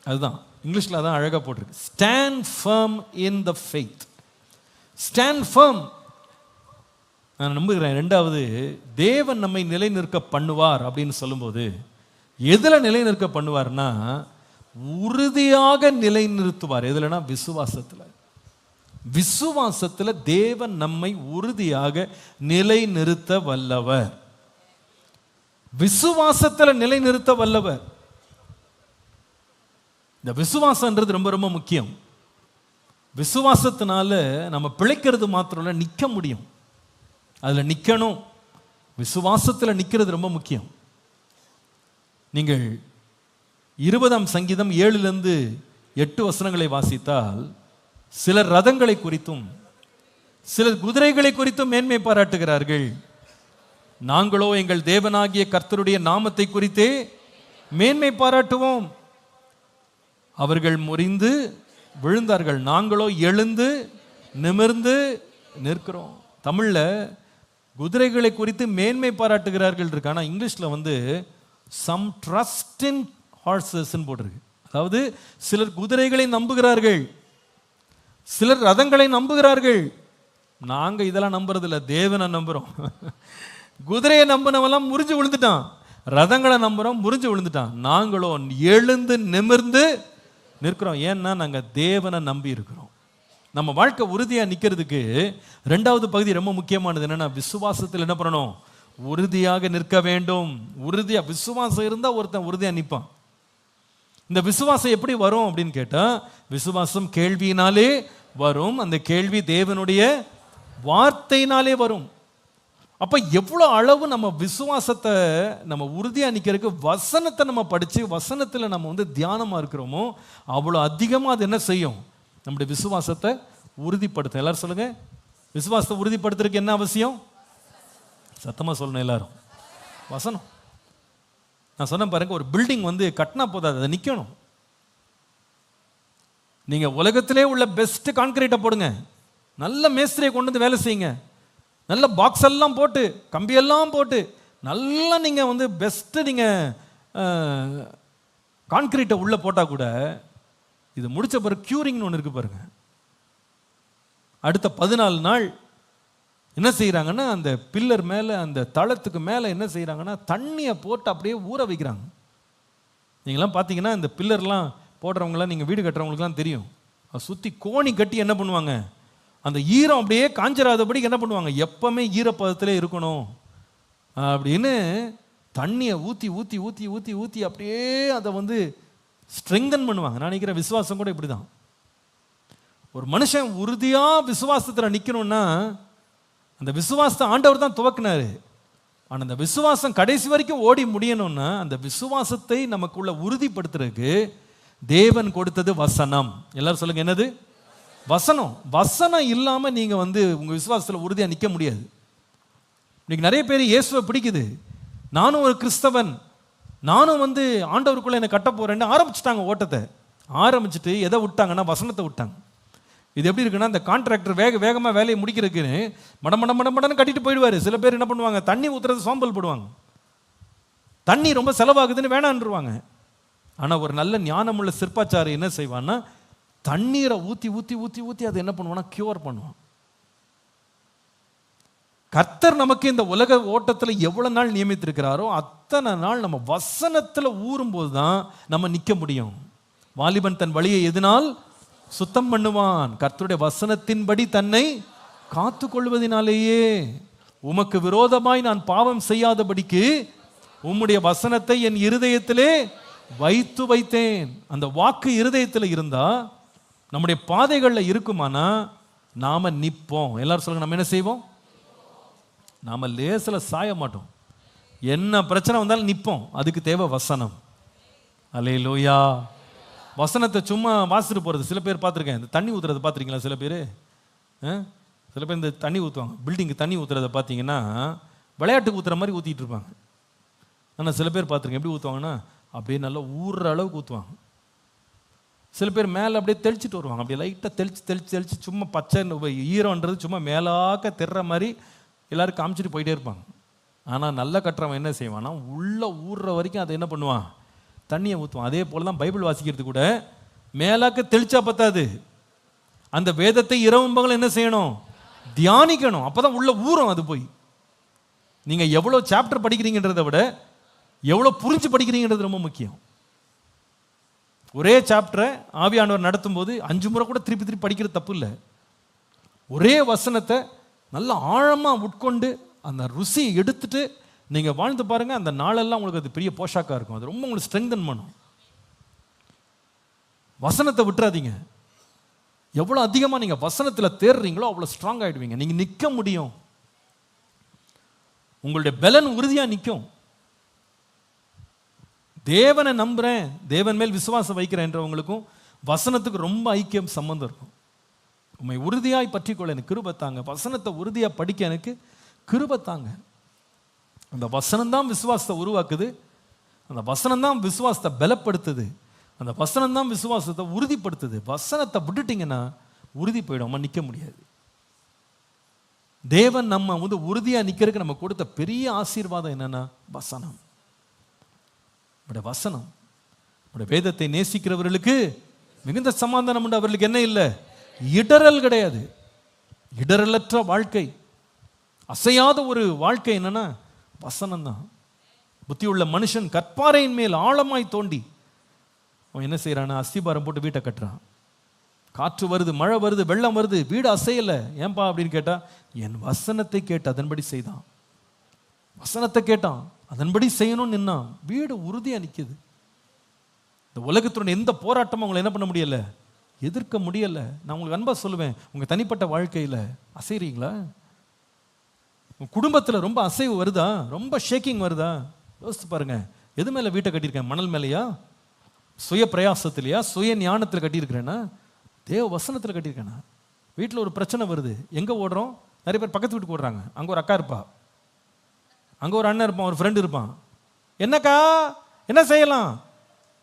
அதுதான் இங்கிலீஷ்ல அதான் அழகா போட்டிருக்கு. Stand firm in the faith. Stand firm. நான் நம்புகிறேன். ரெண்டாவது, தேவன் நம்மை நிலை நிற்க பண்ணுவார் அப்படின்னு சொல்லும்போது எதுல நிலை நிற்க பண்ணுவார்னா, உறுதியாக நிலை நிறுத்துவார். எதுலனா விசுவாசத்துல. விசுவாசத்துல தேவன் நம்மை உறுதியாக நிலை நிறுத்த வல்லவர். விசுவாசத்துல நிலை நிறுத்த வல்லவர். இந்த விசுவாசம்ன்றது ரொம்ப ரொம்ப முக்கியம். விசுவாசத்தினால நம்ம பிழைக்கிறது மாத்திரம் இல்ல, நிக்க முடியும். அதுல நிக்கணும். விசுவாசத்துல நிக்கிறது ரொம்ப முக்கியம். நீங்கள் 20ஆம் சங்கீதம் 7-8 வசனங்களை வாசித்தால், சிலர் ரதங்களை குறித்தும் சிலர் குதிரைகளை குறித்தும் மேன்மை பாராட்டுகிறார்கள். நாங்களோ எங்கள் தேவனாகிய கர்த்தருடைய நாமத்தை குறித்தே மேன்மை பாராட்டுவோம். அவர்கள் முறிந்து விழுந்தார்கள், நாங்களோ எழுந்து நிமிர்ந்து நிற்கிறோம். தமிழ்ல குதிரைகளை குறித்து மேன்மை பாராட்டுகிறார்கள் இருக்கு. ஆனால் இங்கிலீஷ்ல சம் ட்ரஸ்ட் இன் ஹார்சஸ் போட்டிருக்கு. அதாவது சிலர் குதிரைகளை நம்புகிறார்கள், சிலர் ரதங்களை நம்புகிறார்கள். நாங்க இதெல்லாம் நம்புறது இல்லை, தேவனை நம்புறோம். குதிரையை நம்பினவெல்லாம் முறிஞ்சு விழுந்துட்டான், ரதங்களை நம்புறோம் முறிஞ்சு விழுந்துட்டான். நாங்களோ எழுந்து நிமிர்ந்து நிற்கிறோம். ஏன்னா நாங்க தேவனை நம்பி இருக்கிறோம். நம்ம வாழ்க்கை உறுதியா நிக்கிறதுக்கு ரெண்டாவது பகுதி ரொம்ப முக்கியமானது. என்னன்னா, விசுவாசத்தில் என்ன பண்ணணும்? உறுதியாக நிற்க வேண்டும். உறுதியா விசுவாசம் இருந்தா ஒருத்தன் உறுதியா நிற்பான். இந்த விசுவாசம் எப்படி வரும் அப்படின்னு கேட்டா, விசுவாசம் கேள்வியினாலே வரும். அந்த கேள்வி தேவனுடைய வார்த்தையினாலே வரும். அப்ப எவ்வளவு அளவு நம்ம விசுவாசத்தை நம்ம உறுதியா நிக்கிறதுக்கு வசனத்தை நம்ம படிச்சு வசனத்துல நம்ம தியானமா இருக்கிறோமோ, அவ்வளவு அதிகமா அது என்ன செய்யும்? நம்முடைய விசுவாசத்தை உறுதிப்படுத்த. எல்லாரும் சொல்லுங்க, விசுவாசத்தை உறுதிப்படுத்துறதுக்கு என்ன அவசியம்? சத்தமா சொல்லணும் எல்லாரும். வசனம். நான் சொன்ன பாருங்க, ஒரு பில்டிங் கட்டினா போதாது, அதை நிக்கணும். நீங்க உலகத்திலே உள்ள பெஸ்ட் கான்கிரீட்டை போடுங்க, நல்ல மேஸ்திரியை கொண்டு வந்து வேலை செய்யுங்க, நல்ல பாக்ஸ் எல்லாம் போட்டு கம்பியெல்லாம் போட்டு நல்லா நீங்க பெஸ்ட் நீங்க கான்கிரீட்டை உள்ள போட்டா கூட, இது முடிச்ச பிறகு கியூரிங்னு ஒன்று இருக்கு பாருங்க. அடுத்த 14 நாள் என்ன செய்யறாங்கன்னா, அந்த பில்லர் மேல அந்த தளத்துக்கு மேல என்ன செய்யறாங்கன்னா, தண்ணியை போட்டு அப்படியே ஊற வைக்கிறாங்க. நீங்களாம் பார்த்தீங்கன்னா, இந்த பில்லர்லாம் போடுறவங்களாம், நீங்கள் வீடு கட்டுறவங்களுக்குலாம் தெரியும், சுற்றி கோணி கட்டி என்ன பண்ணுவாங்க, அந்த ஈரம் அப்படியே காஞ்சிராதபடி என்ன பண்ணுவாங்க, எப்பவுமே ஈரப்பதத்திலே இருக்கணும் அப்படின்னு தண்ணியை ஊற்றி ஊற்றி ஊற்றி ஊற்றி ஊற்றி அப்படியே அதை ஸ்ட்ரெங்கன் பண்ணுவாங்க. நான் நினைக்கிறேன் விசுவாசம் கூட இப்படி தான். ஒரு மனுஷன் உறுதியாக விசுவாசத்தில் நிற்கணும்னா, அந்த விசுவாசத்தை ஆண்டவர் தான் துவக்கினாரு. ஆனால் அந்த விசுவாசம் கடைசி வரைக்கும் ஓடி முடியணும்னா, அந்த விசுவாசத்தை நமக்குள்ள உறுதிப்படுத்துறதுக்கு தேவன் கொடுத்தது வசனம். எல்லாரும் சொல்லுங்க, என்னது? வசனம். வசனம் இல்லாம நீங்க உங்க விசுவாசத்துல உறுதியா நிக்க முடியாது. இன்னைக்கு நிறைய பேர் இயேசுவை பிடிக்குது, நானும் ஒரு கிறிஸ்தவன், நானும் ஆண்டவருக்குள்ள என்ன கட்ட போறேன்னு ஆரம்பிச்சுட்டாங்க. ஓட்டத்தை ஆரம்பிச்சுட்டு எதை விட்டாங்கன்னா, வசனத்தை விட்டாங்க. இது எப்படி இருக்குன்னா, இந்த கான்ட்ராக்டர் வேகமா வேலையை முடிக்கிறதுக்குன்னு மடமடன்னு கட்டிட்டு போயிடுவாரு. சில பேர் என்ன பண்ணுவாங்க, தண்ணி ஊத்துறது சோம்பல் போடுவாங்க, தண்ணி ரொம்ப செலவாகுதுன்னு வேணான்றுவாங்க. ஆனா ஒரு நல்ல ஞானமுள்ள சிற்பாச்சாரி என்ன செய்வான்னா, தண்ணீரை ஊத்தி ஊத்தி ஊத்தி ஊத்தி அதை என்ன பண்ணுவான்னா, கியூர் பண்ணுவான். கர்த்தர் நமக்கு இந்த உலக ஓட்டத்தில் எவ்வளவு நாள் நியமித்திருக்கிறாரோ அத்தனை நாள் நம்ம வசனத்துல ஊறும்போது தான் நம்ம நிக்க முடியும். வாலிபன் தன் வழியை எதனால் சுத்தம் பண்ணுவான்? கர்த்தருடைய வசனத்தின்படி தன்னை காத்து கொள்வதனாலேயே. உமக்கு விரோதமாய் நான் பாவம் செய்யாதபடிக்கு உம்முடைய வசனத்தை என் இருதயத்திலே வைத்து வைத்தேன். அந்த வாக்கு இருதயத்தில் இருந்தா நம்முடைய பாதைகளில் இருக்குமானா நாம நிற்போம். எல்லாரும் சொல்லுங்க, நம்ம என்ன செய்வோம்? நாம லேசில் சாய மாட்டோம். என்ன பிரச்சனை வந்தாலும் நிற்போம். அதுக்கு தேவை வசனம். அல்லேலூயா. வசனத்தை சும்மா வாசிட்டு போகிறது. சில பேர் பார்த்துருக்கேன், இந்த தண்ணி ஊற்றுறதை பார்த்துருக்கீங்களா? சில பேர் இந்த தண்ணி ஊற்றுவாங்க. பில்டிங்கு தண்ணி ஊற்றுறதை பார்த்தீங்கன்னா விளையாட்டுக்கு ஊற்றுற மாதிரி ஊற்றிட்டு இருப்பாங்க. ஆனால் சில பேர் பார்த்துருக்கேன், எப்படி ஊற்றுவாங்கன்னா அப்படியே நல்லா ஊறுற அளவுக்கு ஊற்றுவாங்க. சில பேர் மேலே அப்படியே தெளிச்சிட்டு வருவாங்க. அப்படியே லைட்டாக தெளிச்சு சும்மா பச்சை ஈரம்ன்றது சும்மா மேலாக்க தெர்ற மாதிரி எல்லாரும் காமிச்சிட்டு போயிட்டே இருப்பாங்க. ஆனால் நல்ல கட்டுறவன் என்ன செய்வான்னா உள்ளே ஊறுற வரைக்கும் அதை என்ன பண்ணுவான்? தண்ணியை ஊற்றுவான். அதே போல் தான் பைபிள் வாசிக்கிறது கூட மேலாக்க தெளிச்சா பத்தாது, அந்த வேதத்தை இரவும் பகலும் என்ன செய்யணும்? தியானிக்கணும். அப்போ தான் உள்ள ஊறும். அது போய் நீங்கள் எவ்வளோ சாப்டர் படிக்கிறீங்கன்றதை விட எவ்வளோ புரிஞ்சு படிக்கிறீங்கன்றது ரொம்ப முக்கியம். ஒரே சாப்டரை ஆவியானவர் நடத்தும் போது 5 முறை கூட திருப்பி படிக்கிறது தப்பு இல்லை. ஒரே வசனத்தை நல்ல ஆழமாக உட்கொண்டு அந்த ருசியை எடுத்துட்டு நீங்கள் வாழ்ந்து பாருங்கள். அந்த நாளெல்லாம் உங்களுக்கு அது பெரிய போஷாக்காக இருக்கும். அது ரொம்ப உங்களுக்கு ஸ்ட்ரெங்தன் பண்ணும். வசனத்தை விட்டுறாதீங்க. எவ்வளோ அதிகமாக நீங்கள் வசனத்தில் தேடுறீங்களோ அவ்வளோ ஸ்ட்ராங் ஆகிடுவீங்க. நீங்கள் நிற்க முடியும். உங்களுடைய பலன் உறுதியாக நிற்கும். தேவனை நம்புகிறேன், தேவன் மேல் விசுவாசம் வைக்கிறேன்றவங்களுக்கும் வசனத்துக்கு ரொம்ப ஐக்கியம் சம்பந்தம் இருக்கும். உண்மை உறுதியாய் பற்றிக்கொள்ள எனக்கு கிருபை தாங்க. வசனத்தை உறுதியாக படிக்க எனக்கு கிருபை தாங்க. அந்த வசனம் தான் விசுவாசத்தை உருவாக்குது. அந்த வசனம் தான் விசுவாசத்தை பலப்படுத்துது. அந்த வசனம் தான் விசுவாசத்தை உறுதிப்படுத்துது. வசனத்தை விட்டுட்டிங்கன்னா உறுதி போயிடும், நிற்க முடியாது. தேவன் நம்ம உறுதியாக நிற்கிறதுக்கு நம்ம கொடுத்த பெரிய ஆசீர்வாதம் என்னன்னா வசனம். வசனம் வேதத்தை நேசிக்கிறவர்களுக்கு மிகுந்த சமாதானம் உண்டு. அவர்களுக்கு என்ன இல்லை? இடரல் கிடையாது. இடரலற்ற வாழ்க்கை, அசையாத ஒரு வாழ்க்கை என்னன்னா வசனம் தான். புத்தியுள்ள மனுஷன் கற்பாறையின் மேல் ஆழமாய் தோண்டி அவன் என்ன செய்யறானா? அஸ்திபாரம் போட்டு வீட்டை கட்டுறான். காற்று வருது, மழை வருது, வெள்ளம் வருது, வீடு அசையலை. ஏன்பா அப்படின்னு கேட்டா, என் வசனத்தை கேட்டு அதன்படி செய்தான். வசனத்தை கேட்டான், அதன்படி செய்யணும்னு நின்னான். வீடு உறுதியா நிற்குது. இந்த உலகத்துடன் எந்த போராட்டமும் அவங்களை என்ன பண்ண முடியல, எதிர்க்க முடியல. நான் உங்களுக்கு அன்பா சொல்லுவேன், உங்க தனிப்பட்ட வாழ்க்கையில் அசைறீங்களா? குடும்பத்தில் ரொம்ப அசைவு வருதா? ரொம்ப ஷேக்கிங் வருதா? யோசித்து பாருங்க. எது மேலே வீட்டை கட்டியிருக்கேன்? மணல் மேலேயா? சுய பிரயாசத்திலையா? சுய ஞானத்தில் கட்டியிருக்கிறேன்னா? தேவ வசனத்தில் கட்டியிருக்கேனா? வீட்டில் ஒரு பிரச்சனை வருது, எங்கே ஓடுறோம்? நிறைய பேர் பக்கத்து வீட்டுக்கு ஓடுறாங்க. அங்கே ஒரு அக்கா இருப்பா, அங்கே ஒரு அண்ணன் இருப்பான், ஒரு ஃப்ரெண்டு இருப்பான். என்னக்கா என்ன செய்யலாம்?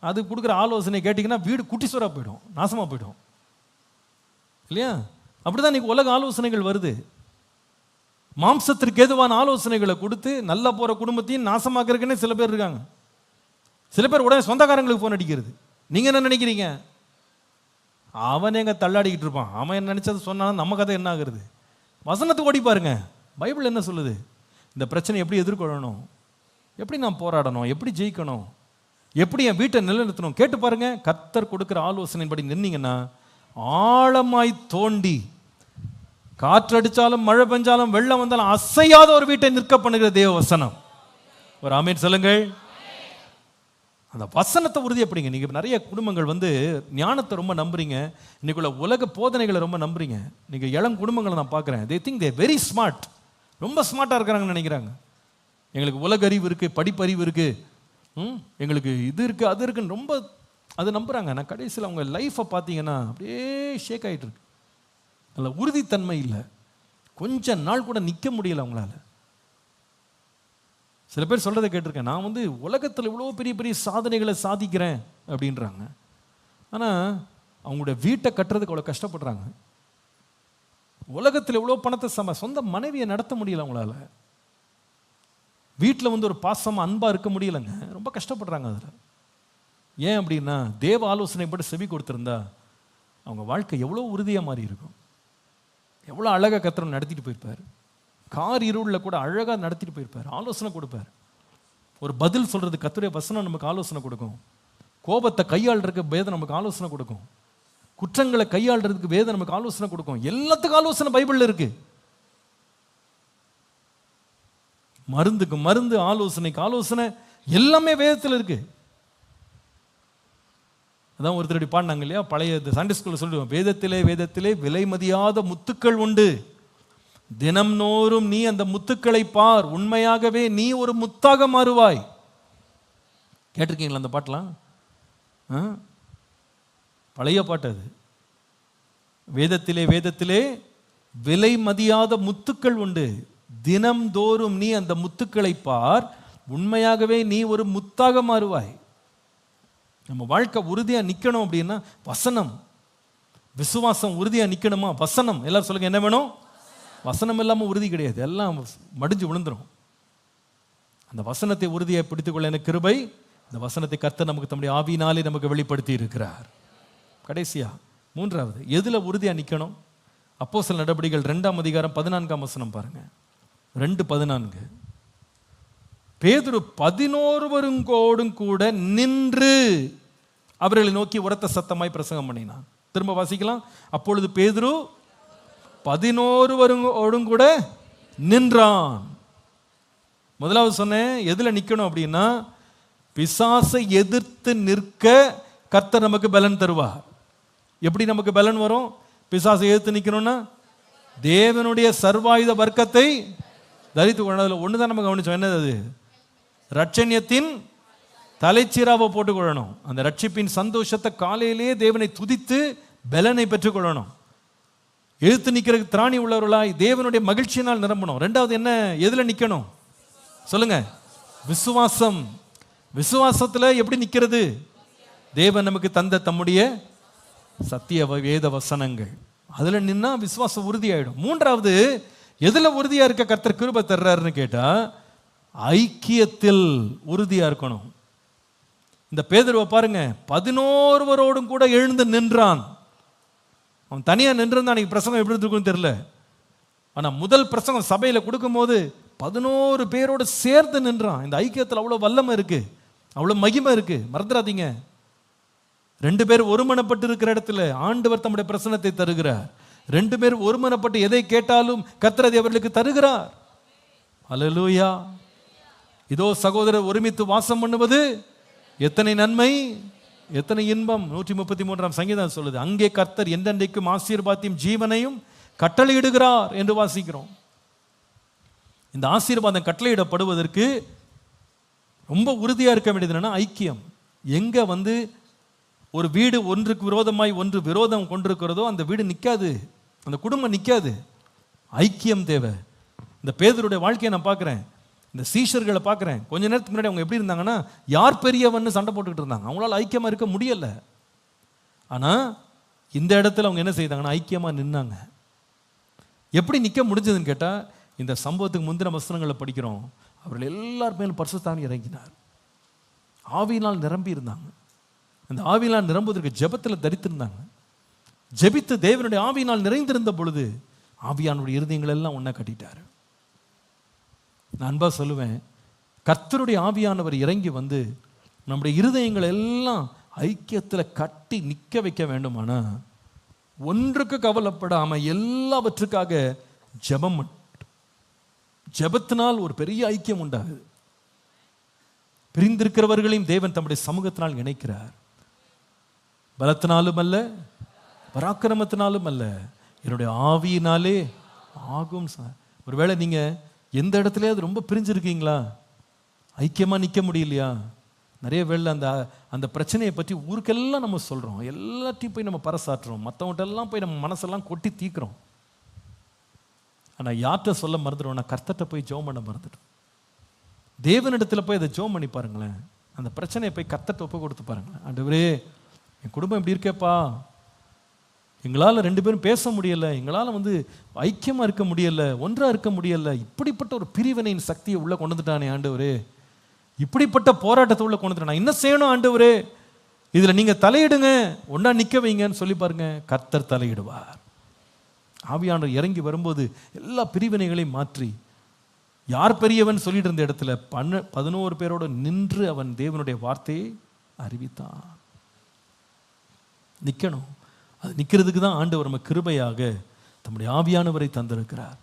அது கொடுக்குற ஆலோசனை கேட்டிங்கன்னா வீடு குட்டிசுவராக போயிடும், நாசமாக போயிடும் இல்லையா? அப்படிதான் இன்னைக்கு உலக ஆலோசனைகள் வருது. மாம்சத்திற்கு எதுவான ஆலோசனைகளை கொடுத்து நல்லா போகிற குடும்பத்தையும் நாசமாக்குறதுக்குன்னே சில பேர் இருக்காங்க. சில பேர் உடனே சொந்தக்காரங்களுக்கு ஃபோன் அடிக்கிறது. நீங்கள் என்ன நினைக்கிறீங்க? அவன் எங்க தள்ளாடிக்கிட்டு இருப்பான், அவன் என்ன நினைச்சது சொன்னாலும் நம்ம கதை என்ன ஆகுறது? வசனத்துக்கு ஓடி பாருங்க. பைபிள் என்ன சொல்லுது? இந்த பிரச்சனை எப்படி எதிர்கொள்ளணும், எப்படி நான் போராடணும், எப்படி ஜெயிக்கணும், எப்படி என் வீட்டை நிலைநிறுத்தணும் கேட்டு பாருங்க. கர்த்தர் கொடுக்குற ஆலோசனைப்படி நின்னீங்கன்னா ஆழமாய் தோண்டி காற்றடிச்சாலும் மழை பெஞ்சாலும் வெள்ளம் வந்தாலும் அசையாத ஒரு வீட்டை நிற்க பண்ணுகிற தேவ வசனம். ஒரு ஆமீன் சொல்லுங்கள். அந்த வசனத்தை உறுதி எப்படிங்க? நீங்கள் நிறைய குடும்பங்கள் ஞானத்தை ரொம்ப நம்புறீங்க, இன்னைக்குள்ள உலக போதனைகளை ரொம்ப நம்புறீங்க. நீங்கள் இளம் குடும்பங்களை நான் பார்க்குறேன், they think they very smart, ரொம்ப ஸ்மார்ட்டாக இருக்கிறாங்கன்னு நினைக்கிறாங்க. எங்களுக்கு உலக அறிவு இருக்குது, படிப்பறிவு இருக்குது, எங்களுக்கு இது இருக்குது அது இருக்குன்னு ரொம்ப அது நம்புகிறாங்க. நான் கடைசியில் அவங்க லைஃப்பை பார்த்தீங்கன்னா அப்படியே ஷேக் ஆகிட்டு இருக்கு. அதில் உறுதித்தன்மை இல்லை, கொஞ்ச நாள் கூட நிற்க முடியல அவங்களால. சில பேர் சொல்கிறத கேட்டிருக்கேன், நான் உலகத்தில் இவ்வளோ பெரிய பெரிய சாதனைகளை சாதிக்கிறேன் அப்படின்றாங்க. ஆனால் அவங்களுடைய வீட்டை கட்டுறதுக்கு அவ்வளோ கஷ்டப்படுறாங்க. உலகத்தில் எவ்வளோ பணத்தை சொந்த மனைவியை நடத்த முடியல அவங்களால. வீட்டில் ஒரு பாசமாக அன்பாக இருக்க முடியலைங்க, ரொம்ப கஷ்டப்படுறாங்க அதில். ஏன் அப்படின்னா தேவ ஆலோசனைப்படி செவி கொடுத்துருந்தா அவங்க வாழ்க்கை எவ்வளோ உறுதியாக மாறி இருக்கும். எவ்வளோ அழகாக கர்த்தர் நடத்திட்டு போயிருப்பார். கார் இருளில் கூட அழகாக நடத்திட்டு போயிருப்பார், ஆலோசனை கொடுப்பார். ஒரு பதில் சொல்கிறது கர்த்தருடைய வசனம் நமக்கு ஆலோசனை கொடுக்கும். கோபத்தை கையாளுறதுக்கு வேதம் நமக்கு ஆலோசனை கொடுக்கும். குற்றங்களை கையாளுறதுக்கு வேதம் நமக்கு ஆலோசனை கொடுக்கும். எல்லாத்துக்கும் ஆலோசனை பைபிளில் இருக்கு. மருந்துக்கு மருந்து, ஆலோசனைக்கு ஆலோசனை, எல்லாமே வேதத்தில் இருக்கு. அதான் ஒருத்தரடி பாடினாங்க இல்லையா, பழைய சண்டே ஸ்கூலில் சொல்லுவோம், வேதத்திலே வேதத்திலே விலை மதியாத முத்துக்கள் உண்டு, தினம்தோறும் நீ அந்த முத்துக்களை பார், உண்மையாகவே நீ ஒரு முத்தாக மாறுவாய். கேட்டிருக்கீங்களா அந்த பாட்டெலாம்? பழைய பாட்டு அது. வேதத்திலே வேதத்திலே விலை மதியாத முத்துக்கள் உண்டு, தினம்தோறும் நீ அந்த முத்துக்களை பார், உண்மையாகவே நீ ஒரு முத்தாக மாறுவாய். நம்ம வாழ்க்கை உறுதியாக நிற்கணும் அப்படின்னா வசனம், விசுவாசம் உறுதியாக நிற்கணுமா? வசனம். எல்லாரும் சொல்லுங்க, என்ன வேணும்? வசனம் இல்லாமல் உறுதி கிடையாது, எல்லாம் மடிஞ்சு விழுந்துடும். அந்த வசனத்தை உறுதியை பிடித்துக்கொள்ள எனக்கு கிருபை. இந்த வசனத்தை கர்த்தர் நமக்கு தம்முடைய ஆவியினாலே நமக்கு வெளிப்படுத்தி இருக்கிறார். கடைசியா மூன்றாவது, எதுல உறுதியாக நிற்கணும்? அப்போஸ்தலர் நடபடிகள் 2ஆம் அதிகாரம் 14ஆம் வசனம் பாருங்க. 2:14. பேதுரு 11 கூட நின்று அவர்களை நோக்கி உரத்த சத்தமாய் பிரசங்கம் பண்ணினான். திரும்ப வாசிக்கலாம். அப்பொழுது பேதுரு 11 கூட நின்றான். முதலாவது சொன்னேன், எதுல நிக்கணும் அப்படின்னா, பிசாசை எதிர்த்து நிற்க கர்த்தர் நமக்கு பலன் தருவார். எப்படி நமக்கு பலன் வரும்? பிசாசை எதிர்த்து நிக்கணும்னா தேவனுடைய சர்வாயுத வர்க்கத்தை தரித்து கொள்ளணும். ஒண்ணுதான் நம்ம கவனிச்சோம், என்னது அது? ரட்சண்யத்தின் தலைச்சீராவை போட்டுக்கொள்ளணும். அந்த ரட்சிப்பின் சந்தோஷத்தை காலையிலேயே தேவனை துதித்து பலனை பெற்றுக்கொள்ளணும். எழுத்து நிற்கிறதுக்கு திராணி உள்ளவர்களாய் தேவனுடைய மகிழ்ச்சியினால் நிரம்பணும். ரெண்டாவது என்ன, எதுல நிக்கணும் சொல்லுங்க? விசுவாசம். விசுவாசத்துல எப்படி நிக்கிறது? தேவன் நமக்கு தந்த தம்முடைய சத்திய வேத வசனங்கள், அதுல நின்னா விசுவாசம் உறுதியாயிடும். மூன்றாவது, எதுல உறுதியா இருக்க கர்த்தர் கிருபை தர்றாருன்னு கேட்டா, ஐக்கியத்தில் உறுதியா இருக்கணும். இந்த பேதுருவை பாருங்க, 11 கூட எழுந்து நின்றான். அவன் தனியா நின்றிருந்தான், அன்னைக்கு பிரசங்கம் எப்படி இருக்குன்னு தெரியல. ஆனா முதல் பிரசங்கம் சபையில கொடுக்கும் போது 11 பேரோடு சேர்ந்து நின்றான். இந்த ஐக்கியத்தில் அவ்வளவு வல்லமை இருக்கு, அவ்வளவு மகிமை இருக்கு. மறந்துடாதீங்க, 2 பேர் ஒருமனப்பட்டு இருக்கிற இடத்துல ஆண்டவர் தம்முடைய பிரசன்னத்தை தருகிறார். 2 பேர் ஒருமனப்பட்டு எதை கேட்டாலும் கர்த்தர் அதை அவர்களுக்கு தருகிறார். அல்லேலூயா. இதோ சகோதரர் ஒருமித்து வாசம் பண்ணுவது எத்தனை நன்மை, எத்தனை இன்பம். 133ஆம் சங்கீதம் சொல்லுது, அங்கே கர்த்தர் என்றென்றைக்கும் ஆசீர்வாதத்தையும் ஜீவனையும் கட்டளையிடுகிறார் என்று வாசிக்கிறோம். இந்த ஆசீர்வாதம் கட்டளையிடப்படுவதற்கு ரொம்ப உறுதியா இருக்க வேண்டியது என்னன்னா ஐக்கியம். எங்க ஒரு வீடு ஒன்றுக்கு விரோதமாய் ஒன்று விரோதம் கொண்டிருக்கிறதோ அந்த வீடு நிற்காது, அந்த குடும்பம் நிற்காது. ஐக்கியம் தேவை. இந்த பேதுருடைய வாழ்க்கையை நான் பார்க்குறேன், இந்த சீஷர்களை பார்க்குறேன். கொஞ்ச நேரத்துக்கு முன்னாடி அவங்க எப்படி இருந்தாங்கன்னா, யார் பெரியவன்னு சண்டை போட்டுக்கிட்டு இருந்தாங்க. அவங்களால ஐக்கியமாக இருக்க முடியல. ஆனால் இந்த இடத்துல அவங்க என்ன செய்தாங்கன்னா, ஐக்கியமாக நின்னாங்க. எப்படி நிற்க முடிஞ்சதுன்னு கேட்டால், இந்த சம்பவத்துக்கு முந்தின வசனங்களை படிக்கிறோம். அவர்கள் எல்லாருமே பரிசுத்தாவி இறங்கினார், ஆவியினால் நிரம்பி இருந்தாங்க. அந்த ஆவியினால் நிரம்புவதற்கு ஜெபத்தில் தரித்திருந்தாங்க. ஜெபித்து தேவனுடைய ஆவியினால் நிறைந்திருந்த பொழுது ஆவியானுடைய இருதயங்கள் எல்லாம் ஒன்றை கட்டிட்டார். நான் அன்பா சொல்லுவேன், கர்த்தருடைய ஆவியானவர் இறங்கி நம்முடைய இருதயங்கள் எல்லாம் ஐக்கியத்தில் கட்டி நிற்க வைக்க வேண்டுமானா, ஒன்றுக்கு கவலைப்படாம எல்லாவற்றுக்காக ஜெபம். ஜெபத்தினால் ஒரு பெரிய ஐக்கியம் உண்டாகுது. பிரிந்திருக்கிறவர்களையும் தேவன் தம்முடைய சமூகத்தினால் இணைக்கிறார். பலத்தினாலும் அல்ல, பராக்கிரமத்தினாலும் அல்ல, என்னுடைய ஆவியினாலே ஆகும். ஒருவேளை நீங்க எந்த இடத்துலயாவது ரொம்ப பிரிஞ்சிருக்கீங்களா, ஐக்கியமா நிற்க முடியலையா? நிறைய வேளை அந்த பிரச்சனையை பற்றி ஊருக்கெல்லாம் நம்ம சொல்றோம், எல்லாத்தையும் போய் நம்ம பறைசாற்றுறோம், மற்றவங்கள்ட்ட எல்லாம் போய் நம்ம மனசெல்லாம் கொட்டி தீக்கிறோம். ஆனால் யார்கிட்ட சொல்ல மறந்துடுவோம்னா, கர்த்தர்கிட்ட போய் ஜெபம் பண்ண மறந்துட்டோம். தேவனிடத்தில் போய் அதை ஜெபம் பண்ணி பாருங்களேன். அந்த பிரச்சனையை போய் கர்த்தர்கிட்ட ஒப்பு கொடுத்து பாருங்களேன். ஆண்டவரே, என் குடும்பம் இப்படி இருக்கேப்பா, எங்களால் 2 பேரும் பேச முடியலை, எங்களால் ஐக்கியமாக இருக்க முடியலை, ஒன்றாக இருக்க முடியலை, இப்படிப்பட்ட ஒரு பிரிவினையின் சக்தியை உள்ளே கொண்டு வந்துட்டானே ஆண்டவரே, இப்படிப்பட்ட போராட்டத்தை உள்ள கொண்டு வந்துட்டான், என்ன செய்யணும் ஆண்டவரே, இதில் நீங்கள் தலையிடுங்க, ஒன்றா நிற்க வைங்கன்னு சொல்லி பாருங்க, கர்த்தர் தலையிடுவார். ஆவியானவர் இறங்கி வரும்போது எல்லா பிரிவினைகளையும் மாற்றி, யார் பெரியவன் சொல்லிட்டு இருந்த இடத்துல 11 பேரோடு நின்று அவன் தேவனுடைய வார்த்தையை அறிவித்தான். நிற்கணும். அது நிற்கிறதுக்கு தான் ஆண்டவர் நம்ம கிருபையாக தம்முடைய ஆவியானவரை தந்திருக்கிறார்.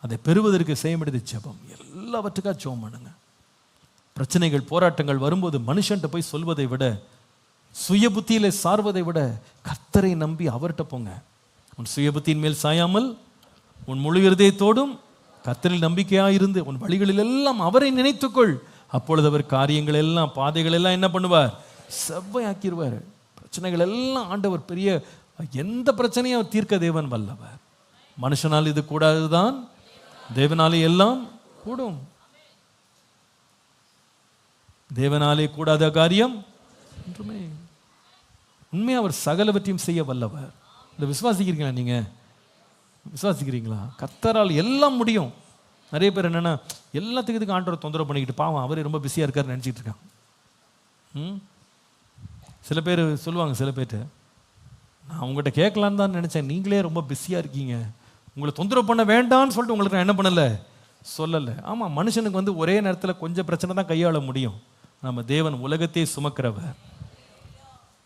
அதை பெறுவதற்கு செய்ய வேண்டியது ஜெபம். எல்லாவற்றுக்காக ஜெபம் பண்ணுங்க. பிரச்சனைகள் போராட்டங்கள் வரும்போது மனுஷன்ட்ட போய் சொல்வதை விட சுய புத்தியில சார்வதை விட கர்த்தரை நம்பி அவர்கிட்ட போங்க. உன் சுய புத்தியின் மேல் சாயாமல் உன் முழு இருதயத்தோடும் கர்த்தரில் நம்பிக்கையாக இருந்து உன் வழிகளில் எல்லாம் அவரை நினைத்துக்கொள். அப்பொழுது அவர் காரியங்கள் எல்லாம் பாதைகள் எல்லாம் என்ன பண்ணுவார்? செவ்வையாக்கிடுவார். பிரச்சனைகள் எல்லாம் ஆண்டவர் பெரிய எந்த பிரச்சனையும் அவர் தீர்க்க தேவன் வல்லவர். மனுஷனால் இது கூடாதுதான், தேவனாலே எல்லாம் கூடும். தேவனாலே கூடாத காரியம் ஒன்றுமே. உண்மையாக அவர் சகலவற்றையும் செய்ய வல்லவர். இதை விசுவாசிக்கிறீங்களா? நீங்க விசுவாசிக்கிறீங்களா? கர்த்தரால் எல்லாம் முடியும். நிறைய பேர் என்னன்னா எல்லாத்துக்கு இதுக்கு ஆண்டவரை தொந்தரவு பண்ணிக்கிட்டு பாவம் அவரே ரொம்ப பிஸியாக இருக்காருன்னு நினச்சிட்டு இருக்காங்க. சில பேர் சொல்லுவாங்க, சில பேர்ட்டு நான் உங்கள்கிட்ட கேட்கலான்னு தான் நினச்சேன், நீங்களே ரொம்ப பிஸியாக இருக்கீங்க, உங்களை தொந்தரவு பண்ண வேண்டாம்னு சொல்லிட்டு உங்களுக்கு நான் என்ன பண்ணலை, சொல்லலை. ஆமாம், மனுஷனுக்கு ஒரே நேரத்தில் கொஞ்சம் பிரச்சனை தான் கையாள முடியும். நம்ம தேவன் உலகத்தை சுமக்கிறவர்.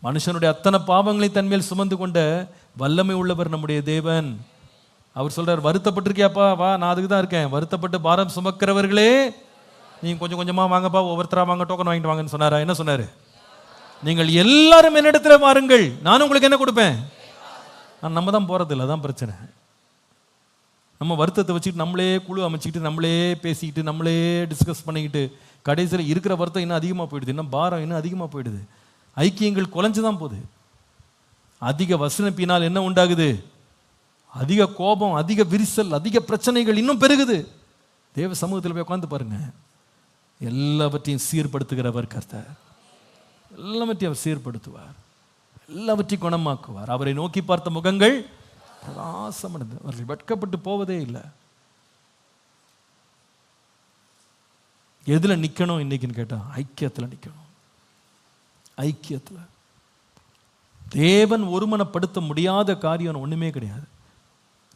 மனுஷனுடைய அத்தனை பாவங்களை தன்மேல் சுமந்து கொண்ட வல்லமை உள்ளவர் நம்முடைய தேவன். அவர் சொல்றார், வருத்தப்பட்டிருக்கியாப்பா, வா நான் அதுக்கு தான் இருக்கேன். வருத்தப்பட்டு பாரம் சுமக்கிறவர்களே நீங்க கொஞ்சம் கொஞ்சமா வாங்கப்பா, ஒவ்வொருத்தரா வாங்க, டோக்கன் வாங்கிட்டு வாங்கன்னு சொன்னாரா? என்ன சொன்னாரு? நீங்கள் எல்லாரும் என்னிடத்துல வாருங்கள், நானும் உங்களுக்கு என்ன கொடுப்பேன். நம்ம தான் போறது இல்லை, அதான் பிரச்சனை. நம்ம வருத்தத்தை வச்சுக்கிட்டு நம்மளே குழு அமைச்சிக்கிட்டு நம்மளே பேசிக்கிட்டு நம்மளே டிஸ்கஸ் பண்ணிக்கிட்டு கடைசியில் இருக்கிற வருத்தம் இன்னும் அதிகமாக போயிடுது, இன்னும் பாரம் இன்னும் அதிகமாக போயிடுது. ஐக்கியங்கள் குலைஞ்சுதான் போகுது. அதிக வசனிப்பினால் என்ன உண்டாகுது? அதிக கோபம், அதிக விரிசல், அதிக பிரச்சனைகள் இன்னும் பெருகுது. தேவ சமூகத்தில் போய் உட்காந்து பாருங்க, எல்லாவற்றையும் சீர்படுத்துகிறவர் கர்த்தர். எல்லாவற்றையும் அவர் சீர்படுத்துவார், எல்லாவற்றையும் குணமாக்குவார். அவரை நோக்கி பார்த்த முகங்கள் பிரகாசமானது, அவர்கள் வெட்கப்பட்டு போவதே இல்லை. எதுல நிக்கணும் இன்னைக்குன்னு கேட்டா ஐக்கியத்துல நிக்கணும். ஐக்கியத்துல தேவன் ஒருமனப்படுத்த முடியாத காரியம் ஒண்ணுமே கிடையாது.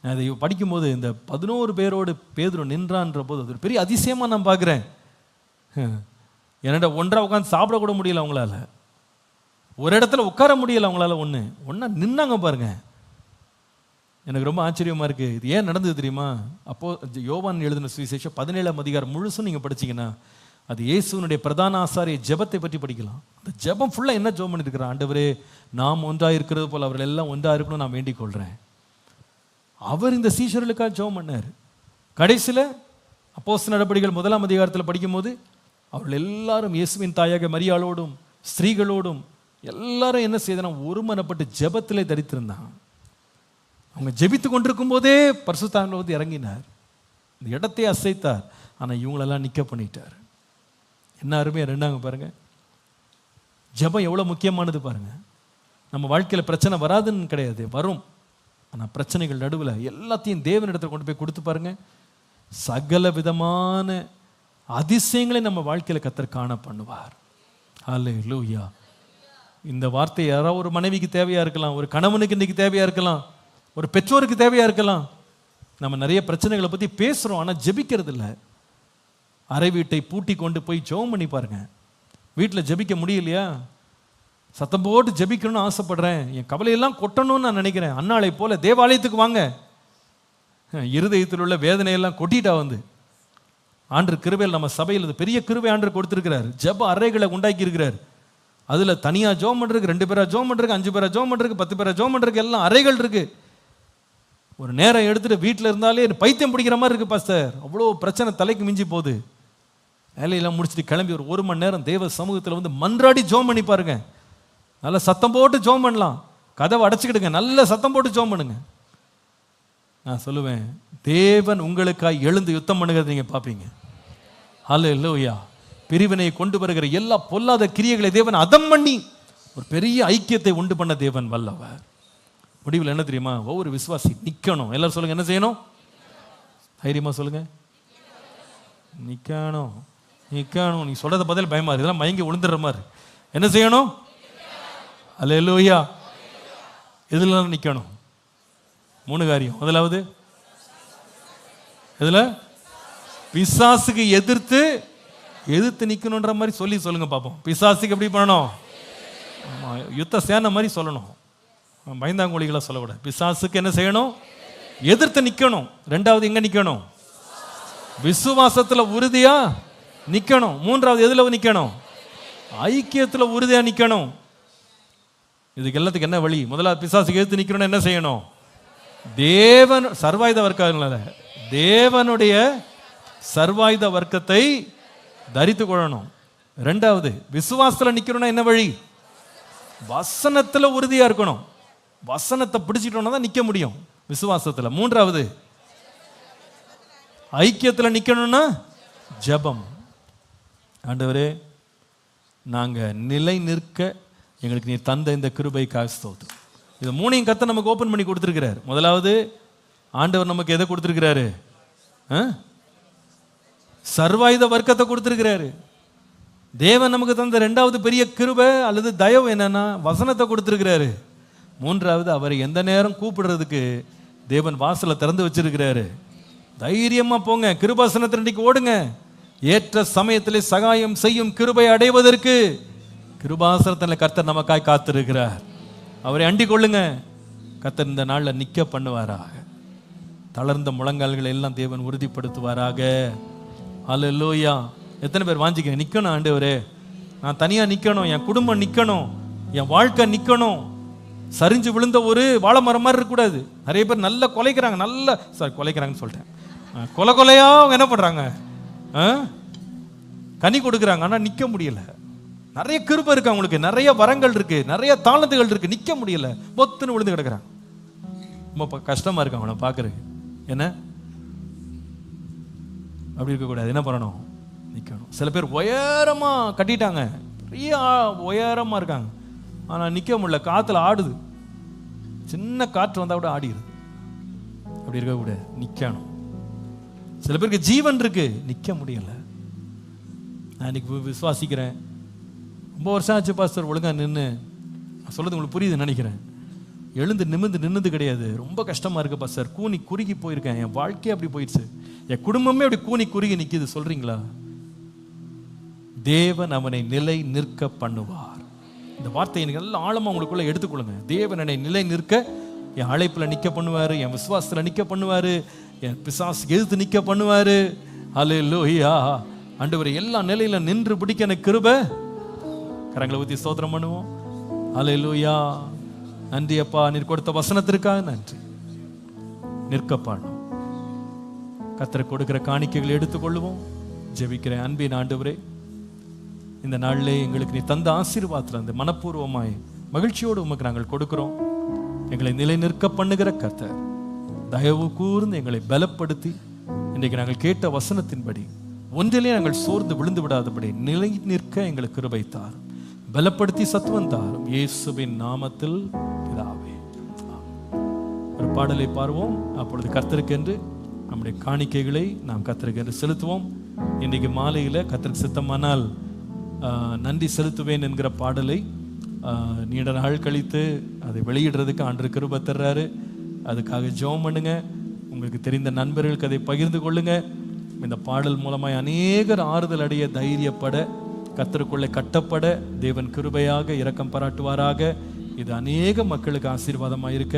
நான் இதை படிக்கும்போது இந்த 11 பேரோடு பேதுரு நின்றான்ற போது அது ஒரு பெரிய அதிசயமா நான் பார்க்கிறேன். என்னடா ஒன்றா உட்காந்து சாப்பிட கூட முடியல அவங்களால, ஒரு இடத்துல உட்கார முடியல அவங்களால, ஒன்னா நின்னாங்க பாருங்க. எனக்கு ரொம்ப ஆச்சரியமா இருக்கு. இது ஏன் நடந்தது தெரியுமா? அப்போ யோவான் எழுதின சுவிசேஷம் 17ஆம் அதிகாரம் முழுசும் நீங்க படிச்சீங்கன்னா அது இயேசுனுடைய பிரதான ஆசாரிய ஜெபத்தை பற்றி படிக்கலாம். அந்த ஜெபம் ஃபுல்லா என்ன ஜெபம் பண்ணிருக்கிறார்? ஆண்டவரே, நாம் ஒன்றா இருக்கிறது போல அவர்கள் எல்லாம் ஒன்றா இருக்கணும் நான் வேண்டிக் கொள்றேன். அவர் இந்த சீஷர்களுக்காக ஜெபம் பண்ணார். கடைசியில் அப்போஸ்தலர் நடபடிகள் 1ஆம் அதிகாரத்தில் படிக்கும்போது அவர்கள் எல்லாரும் இயேசுவின் தாயாக மரியாளோடும் ஸ்திரீகளோடும் எல்லாரும் என்ன செய்தனா ஒருமனப்பட்டு ஜெபத்திலே தரித்திருந்தாங்க. அவங்க ஜெபித்து கொண்டிருக்கும் போதே பரிசுத்தாவியானவர் இறங்கினார், இந்த இடத்தை அசைத்தார். ஆனால் இவங்களெல்லாம் நிற்க பண்ணிட்டார். என்ன அருமையா ரெண்டாங்க பாருங்க. ஜெபம் எவ்வளோ முக்கியமானது பாருங்க. நம்ம வாழ்க்கையில் பிரச்சனை வராதுன்னு கிடையாது, வரும். ஆனால் பிரச்சனைகள் நடுவில் எல்லாத்தையும் தேவனிடத்தில் கொண்டு போய் கொடுத்து பாருங்க, சகல விதமான அதிசயங்களை நம்ம வாழ்க்கையில் கர்த்தர் காண பண்ணுவார். ஹல்லேலூயா. இந்த வார்த்தை யாராவது ஒரு மனைவிக்கு தேவையா இருக்கலாம், ஒரு கணவனுக்கு இன்னைக்கு தேவையா இருக்கலாம், ஒரு பெற்றோருக்கு தேவையா இருக்கலாம். நம்ம நிறைய பிரச்சனைகளை பற்றி பேசுகிறோம், ஆனால் ஜெபிக்கிறது இல்லை. அறை வீட்டை பூட்டி கொண்டு போய் ஜெபம் பண்ணி பாருங்க. வீட்டில் ஜெபிக்க முடியலையா? சத்தம் போட்டு ஜெபிக்கணும்னு ஆசைப்படுறேன், என் கவலையெல்லாம் கொட்டணும்னு நான் நினைக்கிறேன். அன்னாளை போல தேவாலயத்துக்கு வாங்க. இருதயத்தில் உள்ள வேதனையெல்லாம் கொட்டிட்டா ஆண்டவர் கிருபையில் நம்ம சபையில் பெரிய கிருபை ஆண்டவர் கொடுத்துருக்கிறார். ஜெப அறைகளை உண்டாக்கி இருக்கிறார். அதில் தனியாக ஜெபம் பண்ணுறதுக்கு, 2 பேரா ஜெபம் பண்ணுறதுக்கு, 5 பேரா ஜெபம் பண்ணுறதுக்கு, 10 பேரா ஜெபம் பண்ணுறதுக்கு எல்லாம் அறைகள் இருக்கு. ஒரு நேரம் எடுத்துட்டு வீட்டில் இருந்தாலே பைத்தியம் பிடிக்கிற மாதிரி இருக்கு பாஸ்டர், அவ்வளோ பிரச்சனை தலைக்கு மிஞ்சி போகுது. வேலையெல்லாம் முடிச்சுட்டு கிளம்பி ஒரு மணி நேரம் தேவ சமூகத்தில் மன்றாடி ஜெபம் பண்ணி பாருங்க. நல்லா சத்தம் போட்டு ஜெபம் பண்ணலாம், கதவை அடைச்சிக்கிடுங்க, நல்ல சத்தம் போட்டு ஜெபம் பண்ணுங்க. நான் சொல்லுவேன், தேவன் உங்களுக்காக எழுந்து யுத்தம் பண்ணுகிறத நீங்க பார்ப்பீங்க. ஹல்லேலூயா. பிரிவினை கொண்டு வருகிற எல்லா பொல்லாத கிரியைகளை தேவன் அதம் பண்ணி ஒரு பெரிய ஐக்கியத்தை உண்டு பண்ண தேவன் வல்லவர். முடிவில் என்ன தெரியுமா? ஒவ்வொரு விசுவாசி நிக்கணும். எல்லாரும் சொல்லுங்க, என்ன செய்யணும்? தைரியமா சொல்லுங்க, நிக்கணும். நிக்கணும். நீ சொல்றத பதில் பயமா இருக்கு, இதெல்லாம் மயங்கி விழுந்துடுற மாதிரி. என்ன செய்யணும்? ஹல்லேலூயா. எதுல நிக்கணும்? 3 காரியம். முதலாவது எதுல? பிசாசுக்கு எதிர்த்து நிக்கணும்ன்ற மாதிரி சொல்லி சொல்லுங்க பாப்போம். பிசாசுக்கு எப்படி பண்ணணும்? யுத்த சேனை மாதிரி சொல்லணும், பயந்தாங்கோழிகளா சொல்லக்கூடாது. பிசாசுக்கு என்ன செய்யணும்? எதிர்த்து நிக்கணும். 2வது எங்க நிக்கணும்? விசுவாசத்துல உறுதியா நிக்கணும். 3வது எதுல நிக்கணும்? ஐக்கியத்துல உறுதியா நிக்கணும். இதுக்கு எல்லாத்துக்கு என்ன வழி? முதலாவது பிசாசுக்கு எதிர்த்து நிற்கணும்னா என்ன செய்யணும்? தேவன் சர்வாயுத வர்க்கம், தேவனுடைய சர்வாயுத வர்க்கத்தை தரித்து கொள்ளணும். ரெண்டாவது, விசுவாசத்துல நிக்கணும்னா என்ன வழி? வசனத்துல உறுதியா இருக்கணும். வசனத்தை பிடிச்சிட்டோம்னா தான் நிக்க முடியும் விசுவாசத்துல. மூன்றாவது, ஐக்கியத்துல நிக்கணும்னா ஜெபம். ஆண்டவரே, நாங்க நிலை நிற்க எங்களுக்கு நீ தந்த இந்த கிருபைக்காக ஸ்தோத்திரம். இது மூணையும் கர்த்தர் நமக்கு ஓபன் பண்ணி கொடுத்திருக்கிறார். முதலாவது, ஆண்டவர் நமக்கு எதை கொடுத்திருக்கிறாரு? சர்வாயுத வர்க்கத்தை கொடுத்திருக்கிறாரு. தேவன் நமக்கு தந்த ரெண்டாவது பெரிய கிருபை அல்லது தயவு என்னன்னா வசனத்தை கொடுத்திருக்கிறாரு. மூன்றாவது, அவரை எந்த நேரம் கூப்பிடுறதுக்கு தேவன் வாசலை திறந்து வச்சிருக்கிறாரு. தைரியமா போங்க, கிருபாசனத்திற்கு ஓடுங்க. ஏற்ற சமயத்திலே சகாயம் செய்யும் கிருபை அடைவதற்கு கிருபாசனத்தில் கர்த்தர் நமக்காய் காத்திருக்கிறார். அவரை அண்டிக் கொள்ளுங்க. கர்த்தர் இந்த நாளில் நிக்க பண்ணுவாராக. தளர்ந்த முழங்கால்களை எல்லாம் தேவன் உறுதிப்படுத்துவாராக. அல்லேலூயா. எத்தனை பேர் வாஞ்சிக்க நிக்கணும்? ஆண்டவரே, நான் தனியா நிக்கணும், என் குடும்பம் நிக்கணும், என் வாழ்க்கை நிக்கணும். சரிஞ்சு விழுந்த ஒரு வாழை மரம் மாதிரி இருக்கக்கூடாது. நிறைய பேர் நல்ல கொலைக்கிறாங்க, கொலைக்கிறாங்கன்னு சொல்லிட்டேன், கொலையா அவங்க என்ன பண்றாங்க? கனி கொடுக்குறாங்க, ஆனா நிக்க முடியல. நிறைய கிருபை இருக்கு அவங்களுக்கு, நிறைய வரங்கள் இருக்கு, நிறைய தாளந்துகள் இருக்கு, நிக்க முடியல, பொத்துன்னு விழுந்து கிடக்குறாங்க. ரொம்ப கஷ்டமா இருக்கு அவனை பாக்குறதுக்கு. என்ன அப்படி இருக்கக்கூடாது. என்ன பண்ணணும்? நிக்கணும். சில பேர் உயரமா கட்டிட்டாங்க, பெரிய உயரமா இருக்காங்க, ஆனா நிக்க முடியல, காத்துல ஆடுது, சின்ன காற்று வந்தா கூட ஆடிடுது. அப்படி இருக்கக்கூடாது, நிக்கணும். சில பேருக்கு ஜீவன் இருக்கு, நிக்க முடியல. நான் இன்னைக்கு விசுவாசிக்கிறேன், ரொம்ப வருஷம் ஆச்சு பாஸ்டர் ஒழுங்கா நின்று, சொல்றது உங்களுக்கு புரியுது நினைக்கிறேன். எழுந்து நிமிந்து கிடையாது, ரொம்ப கஷ்டமா இருக்கு பாஸ்டர், கூனி குறுகி போயிருக்கேன், என் வாழ்க்கையே அப்படி போயிடுச்சு, என் குடும்பமே அப்படி கூனி குறுகி நிக்குது சொல்றீங்களா? தேவன் அவனை நிலை நிற்க பண்ணுவார். இந்த வார்த்தையை நல்லா ஆழமா உங்களுக்குள்ள எடுத்துக்கொள்ளுங்க. தேவன் என்னை நிலை நிற்க என் அழைப்புல நிக்க பண்ணுவாரு, என் விசுவாசத்துல நிக்க பண்ணுவாரு, என் பிசாசு எதிர்த்து நிக்க பண்ணுவாரு. அல்லேலூயா. ஆண்டவரே, எல்லா நிலையில நின்று பிடிக்க எனக்கு கிருபை. கரங்களை ஊத்தி ஸ்தோத்திரம் பண்ணுவோம். அல்லேலூயா. நன்றி அப்பா, நீர் கொடுத்த வசனத்திற்காக நன்றி. நிற்க பாடும். கர்த்தருக்கு கொடுக்கிற காணிக்கைகளை எடுத்துக்கொள்ளுவோம். ஜெபிக்கிறேன். அன்பின் ஆண்டவரே, இந்த நாளிலே எங்களுக்கு நீ தந்த ஆசீர்வாதத்தில் அந்த மனப்பூர்வமாய் மகிழ்ச்சியோடு உமக்கு நாங்கள் கொடுக்கிறோம். எங்களை நிலை நிற்க பண்ணுகிற கர்த்தர் தயவு கூர்ந்து எங்களை பலப்படுத்தி இன்றைக்கு நாங்கள் கேட்ட வசனத்தின்படி ஒன்றிலே நாங்கள் சோர்ந்து விழுந்து விடாதபடி நிலை நிற்க எங்களுக்கு கிருபை தாரும், பலப்படுத்தி சத்துவம் தாரும். இயேசுவின் நாமத்தில் பிதாவே. ஒரு பாடலை பாடுவோம். அப்பொழுது கர்த்தருக்கென்று நம்முடைய காணிக்கைகளை நாம் கர்த்தருக்கென்று செலுத்துவோம். இன்றைக்கு மாலையில் கர்த்தருக்கு சித்தமானால் நன்றி செலுத்துவேன் என்கிற பாடலை நீண்ட நாள் கழித்து அதை வெளியிடுறதுக்கு ஆண்டவர் கிருபை தர்றாரு. அதுக்காக ஜெபம் பண்ணுங்க. உங்களுக்கு தெரிந்த நண்பர்களுக்கு அதை பகிர்ந்து கொள்ளுங்க. இந்த பாடல் மூலமாய் அநேகர் ஆறுதல் அடைய, தைரியப்பட, கர்த்தருக்குள்ளே கட்டப்பட தேவன் கிருபையாக இரக்கம் பாராட்டுவாராக. இது அநேக மக்களுக்கு ஆசீர்வாதமாக இருக்க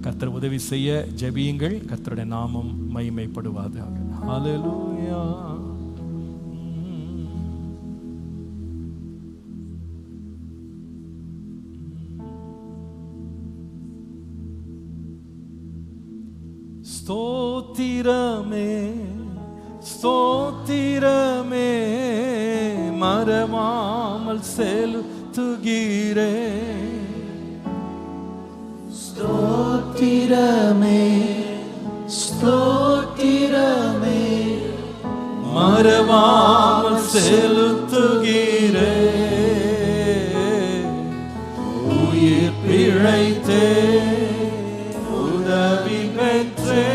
கர்த்தர் உதவி செய்ய ஜெபியுங்கள். கர்த்தருடைய நாமம் மகிமைப்படுவதாக. ஹல்லேலூயா. ஸ்தோத்திரமே ஸ்தோத்திரமே மறவாமல் செலுத்துகிறே. ஸ்தோத்திரமே ஸ்தோத்திரமே மறவாமல் செலுத்துகிறே. உயிர் பிழைத்தே உதவி பெற்றே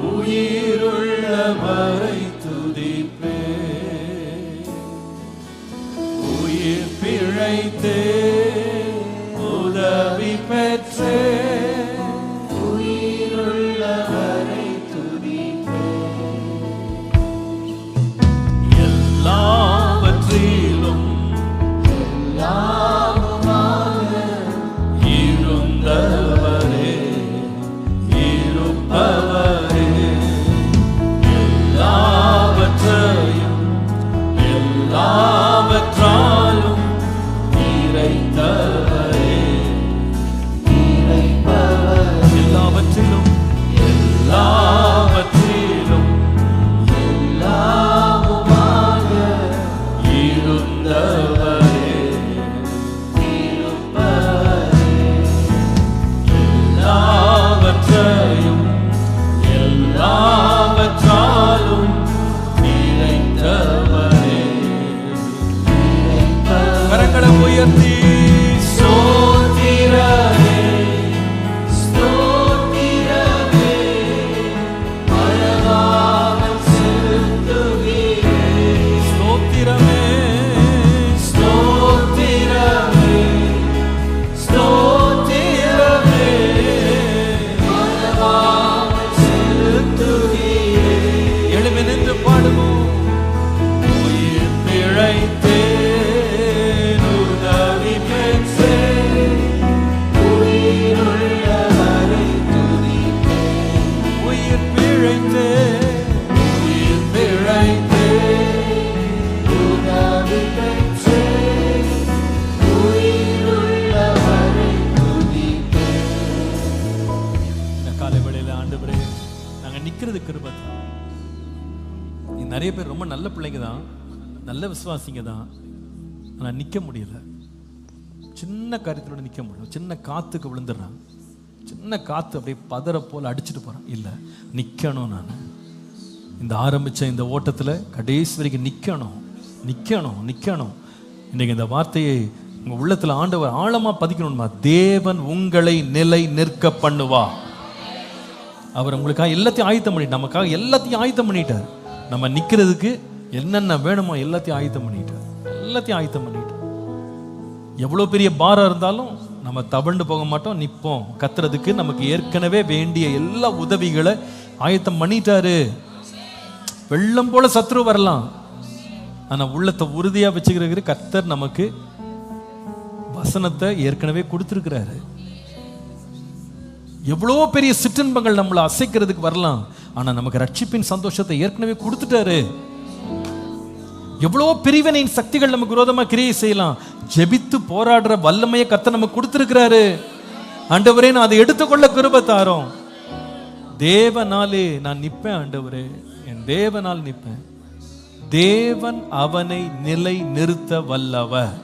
உயிருள்ளவரை துதிப்பே. உயிர் பிழைத்தே உதவி பெற்றே உயிருள்ளவரை துதிப்பே. எல்லாவற்றிலும் எல்லாமுமாக இருந்த நிக்கிறது கிருபை தான். நிறைய பேர் ரொம்ப நல்ல பிள்ளைங்க தான், நல்ல விசுவாசிங்க தான், ஆனா நிக்க முடியல. சின்ன காரியத்தோட நிக்க முடியல. சின்ன காத்துக்கு விழுந்துடுறான். சின்ன காத்து அப்படியே பதற போல அடிச்சுட்டு போறான். இல்ல, நிக்கணும். நான் இந்த ஆரம்பிச்ச இந்த ஓட்டத்துல கடைசி வரைக்கும் நிக்கணும் நிக்கணும் நிக்கணும். இன்னைக்கு இந்த வார்த்தையை உங்க உள்ளத்துல ஆண்டவர் ஆழமா பதிக்கணுமா? தேவன் உங்களை நிலை நிற்க பண்ணுவா. அவர் உங்களுக்காக எல்லாத்தையும் ஆயத்தம் பண்ணிட்டார். நமக்காக எல்லாத்தையும் ஆயத்தம் பண்ணிட்டார். நம்ம நிக்கிறதுக்கு என்னென்ன வேணுமோ எல்லாத்தையும் ஆயத்தம் பண்ணிட்டார். எல்லாத்தையும் ஆயத்தம் பண்ணிட்டார். எவ்வளவு பெரிய பாரம் இருந்தாலும் நம்ம தவண்டு போக மாட்டோம், நிற்போம். கத்துறதுக்கு நமக்கு ஏற்கனவே வேண்டிய எல்லா உதவிகளை ஆயத்தம் பண்ணிட்டாரு. வெள்ளம் போல சத்ரு வரலாம், ஆனா உள்ளத்தை உறுதியா வச்சுக்கிறது கர்த்தர் நமக்கு வசனத்தை ஏற்கனவே கொடுத்திருக்கிறாரு. எவ்வளோ பெரிய சிற்றின்பங்கள் நம்மளை அசைக்கிறதுக்கு வரலாம், ஆனா நமக்கு ரட்சிப்பின் சந்தோஷத்தை ஏற்கனவே கொடுத்துட்டாரு. எவ்வளோ பிரிவினையின் சக்திகள் நமக்கு விரோதமா கிரியை செய்யலாம், ஜெபித்து போராடுற வல்லமையை கர்த்தர் நமக்கு கொடுத்திருக்கிறாரு. ஆண்டவரே, நான் அதை எடுத்துக்கொள்ள கிருபை தாரோம். தேவனாலே நான் நிற்பேன் ஆண்டவரே, என் தேவனால் நிற்பேன். தேவன் அவனை நிலை நிறுத்த வல்லவர்.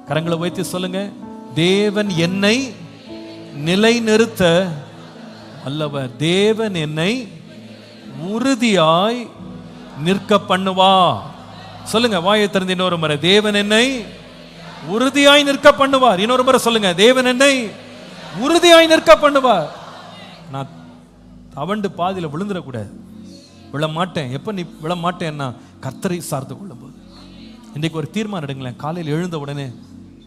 கரங்களை வைத்து சொல்லுங்க, தேவன் என்னை நிலை நிறுத்த வல்லவர். தேவன் என்னை உறுதியாய் நிற்க பண்ணுவா. சொல்லுங்க, வாயை திறந்து இன்னொரு முறை, தேவன் என்னை உறுதியாய் நிற்க பண்ணுவார். இன்னொரு முறை சொல்லுங்க, தேவன் என்னை உறுதியாய் நிற்க பண்ணுவார். நான் தவண்டு பாதியில விழுந்துடக்கூடாது, விழ மாட்டேன். எப்ப நீ விழ மாட்டேன்னா கர்த்தரை சார்ந்து கொள்ளும் போது. இன்றைக்கு ஒரு தீர்மானம் எடுங்களேன். காலையில் எழுந்த உடனே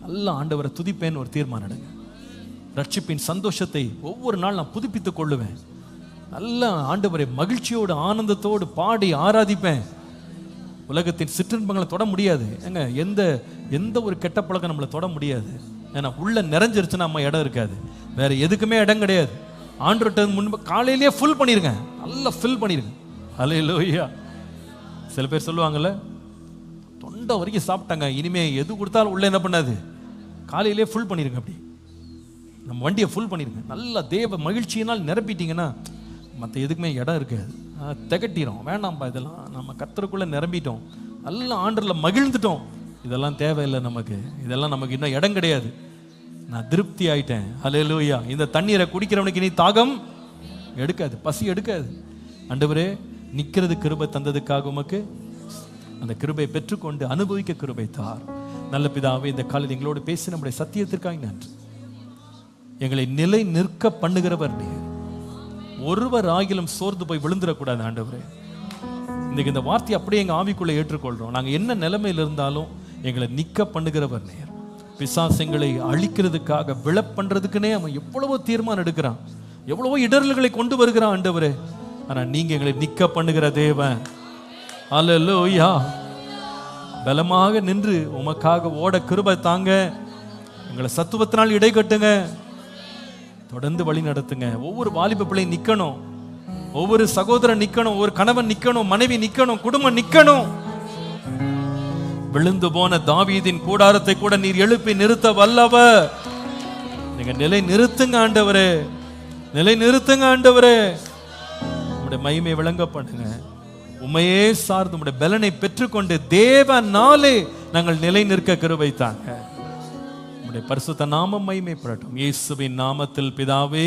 நல்ல ஆண்டவரை துதிப்பேன்னு ஒரு தீர்மானம் எடுங்க. ரட்சிப்பின் சந்தோஷத்தை ஒவ்வொரு நாள் நான் புதுப்பித்துக் கொள்ளுவேன். நல்ல ஆண்டவரை மகிழ்ச்சியோடு ஆனந்தத்தோடு பாடி ஆராதிப்பேன். உலகத்தின் சிற்றின்பங்களை தொட முடியாது. ஏங்க, எந்த ஒரு கெட்ட பழக்கம் நம்மளை தொட முடியாது. ஏன்னா உள்ள நிறைஞ்சிருச்சுன்னா நம்ம இடம் இருக்காது, வேற எதுக்குமே இடம் கிடையாது. ஆண்டவர்கிட்ட முன்பு காலையிலேயே ஃபுல் பண்ணிருங்க, நல்லா ஃபில் பண்ணிருங்க. அல்லேலூயா. சில பேர் சொல்லுவாங்கல்ல, தொண்டை வரைக்கும் சாப்பிட்டாங்க, இனிமே எது கொடுத்தாலும் உள்ள என்ன பண்ணாது, காலையிலேயே ஃபுல் பண்ணிருங்க. அப்படி நம்ம வண்டியை ஃபுல் பண்ணிருங்க. நல்லா தேவ மகிழ்ச்சியினால் நிரப்பிட்டீங்கன்னா மற்ற எதுக்குமே இடம் இருக்காது, திகட்டிடும். வேண்டாம்ப்பா, இதெல்லாம் நம்ம கர்த்தருக்குள்ள நிரம்பிட்டோம், நல்லா ஆண்டர்ல மகிழ்ந்துட்டோம், இதெல்லாம் தேவையில்லை நமக்கு, இதெல்லாம் நமக்கு இன்னும் இடம் கிடையாது, நான் திருப்தி ஆயிட்டேன். அல்லேலூயா. இந்த தண்ணீரை குடிக்கிறவனுக்கு இனி தாகம் எடுக்காது, பசி எடுக்காது. ஆண்டவரே, நிக்கிறது கிருபை தந்ததுக்காக உமக்கு அந்த கிருபை பெற்றுக்கொண்டு அனுபவிக்க கிருபை தார். நல்ல பிதாவே, இந்த காலையில் எங்களோடு பேசி நம்முடைய சத்தியத்திற்காக நன்றி. எங்களை நிலை நிற்க பண்ணுகிறவர் நீர். ஒருவர் ஆகிலும் சோர்ந்து போய் விழுந்துடக்கூடாது ஆண்டவரே. இன்னைக்கு இந்த வார்த்தையை அப்படியே எங்க ஆவிக்குள்ள ஏற்றுக்கொள்றோம். நாங்க என்ன நிலைமையில் இருந்தாலும் எங்களை நிக்க பண்ணுகிறவர் நீர். பிசாசுங்களை அழிக்கிறதுக்காக விழ பண்றதுக்குன்னே அவன் எவ்வளவோ தீர்மானம் எடுக்கிறான், எவ்வளவோ இடர்களை கொண்டு வருகிறான் ஆண்டவரே. ஆனா நீங்க எங்களை நிக்க பண்ணுகிற தேவன். அல்லேலூயா. பலமாக நின்று உமக்காக ஓட கிருபை தாங்க. எங்களை சத்துவத்தினால் இடை கட்டுங்க, தொடர்ந்து வழி நடத்துங்க. ஒவ்வொரு வாலிப பிள்ளை நிக்கணும், ஒவ்வொரு சகோதரன் நிக்கணும், ஒவ்வொரு கணவன் நிக்கணும், மனைவி நிக்கணும், குடும்பம் நிக்கணும். விழுந்து போன தாவீதின் கூடாரத்தை கூட நீர் எழுப்பி நிறுத்த வல்லவர். நீங்க நிலை நிறுத்துங்க ஆண்டவரே, நிலை நிறுத்துங்க ஆண்டவரே. உம்முடைய மகிமை விளங்க பண்ணுங்க. உம்மையே சார்ந்து உம்முடைய பலனை பெற்றுக்கொண்டு தேவனாலே நாங்கள் நிலை நிற்க கிருபை தாங்க. பரிசுத்த நாமம் மகிமைப்படட்டும். இயேசுவின் நாமத்தில் பிதாவே.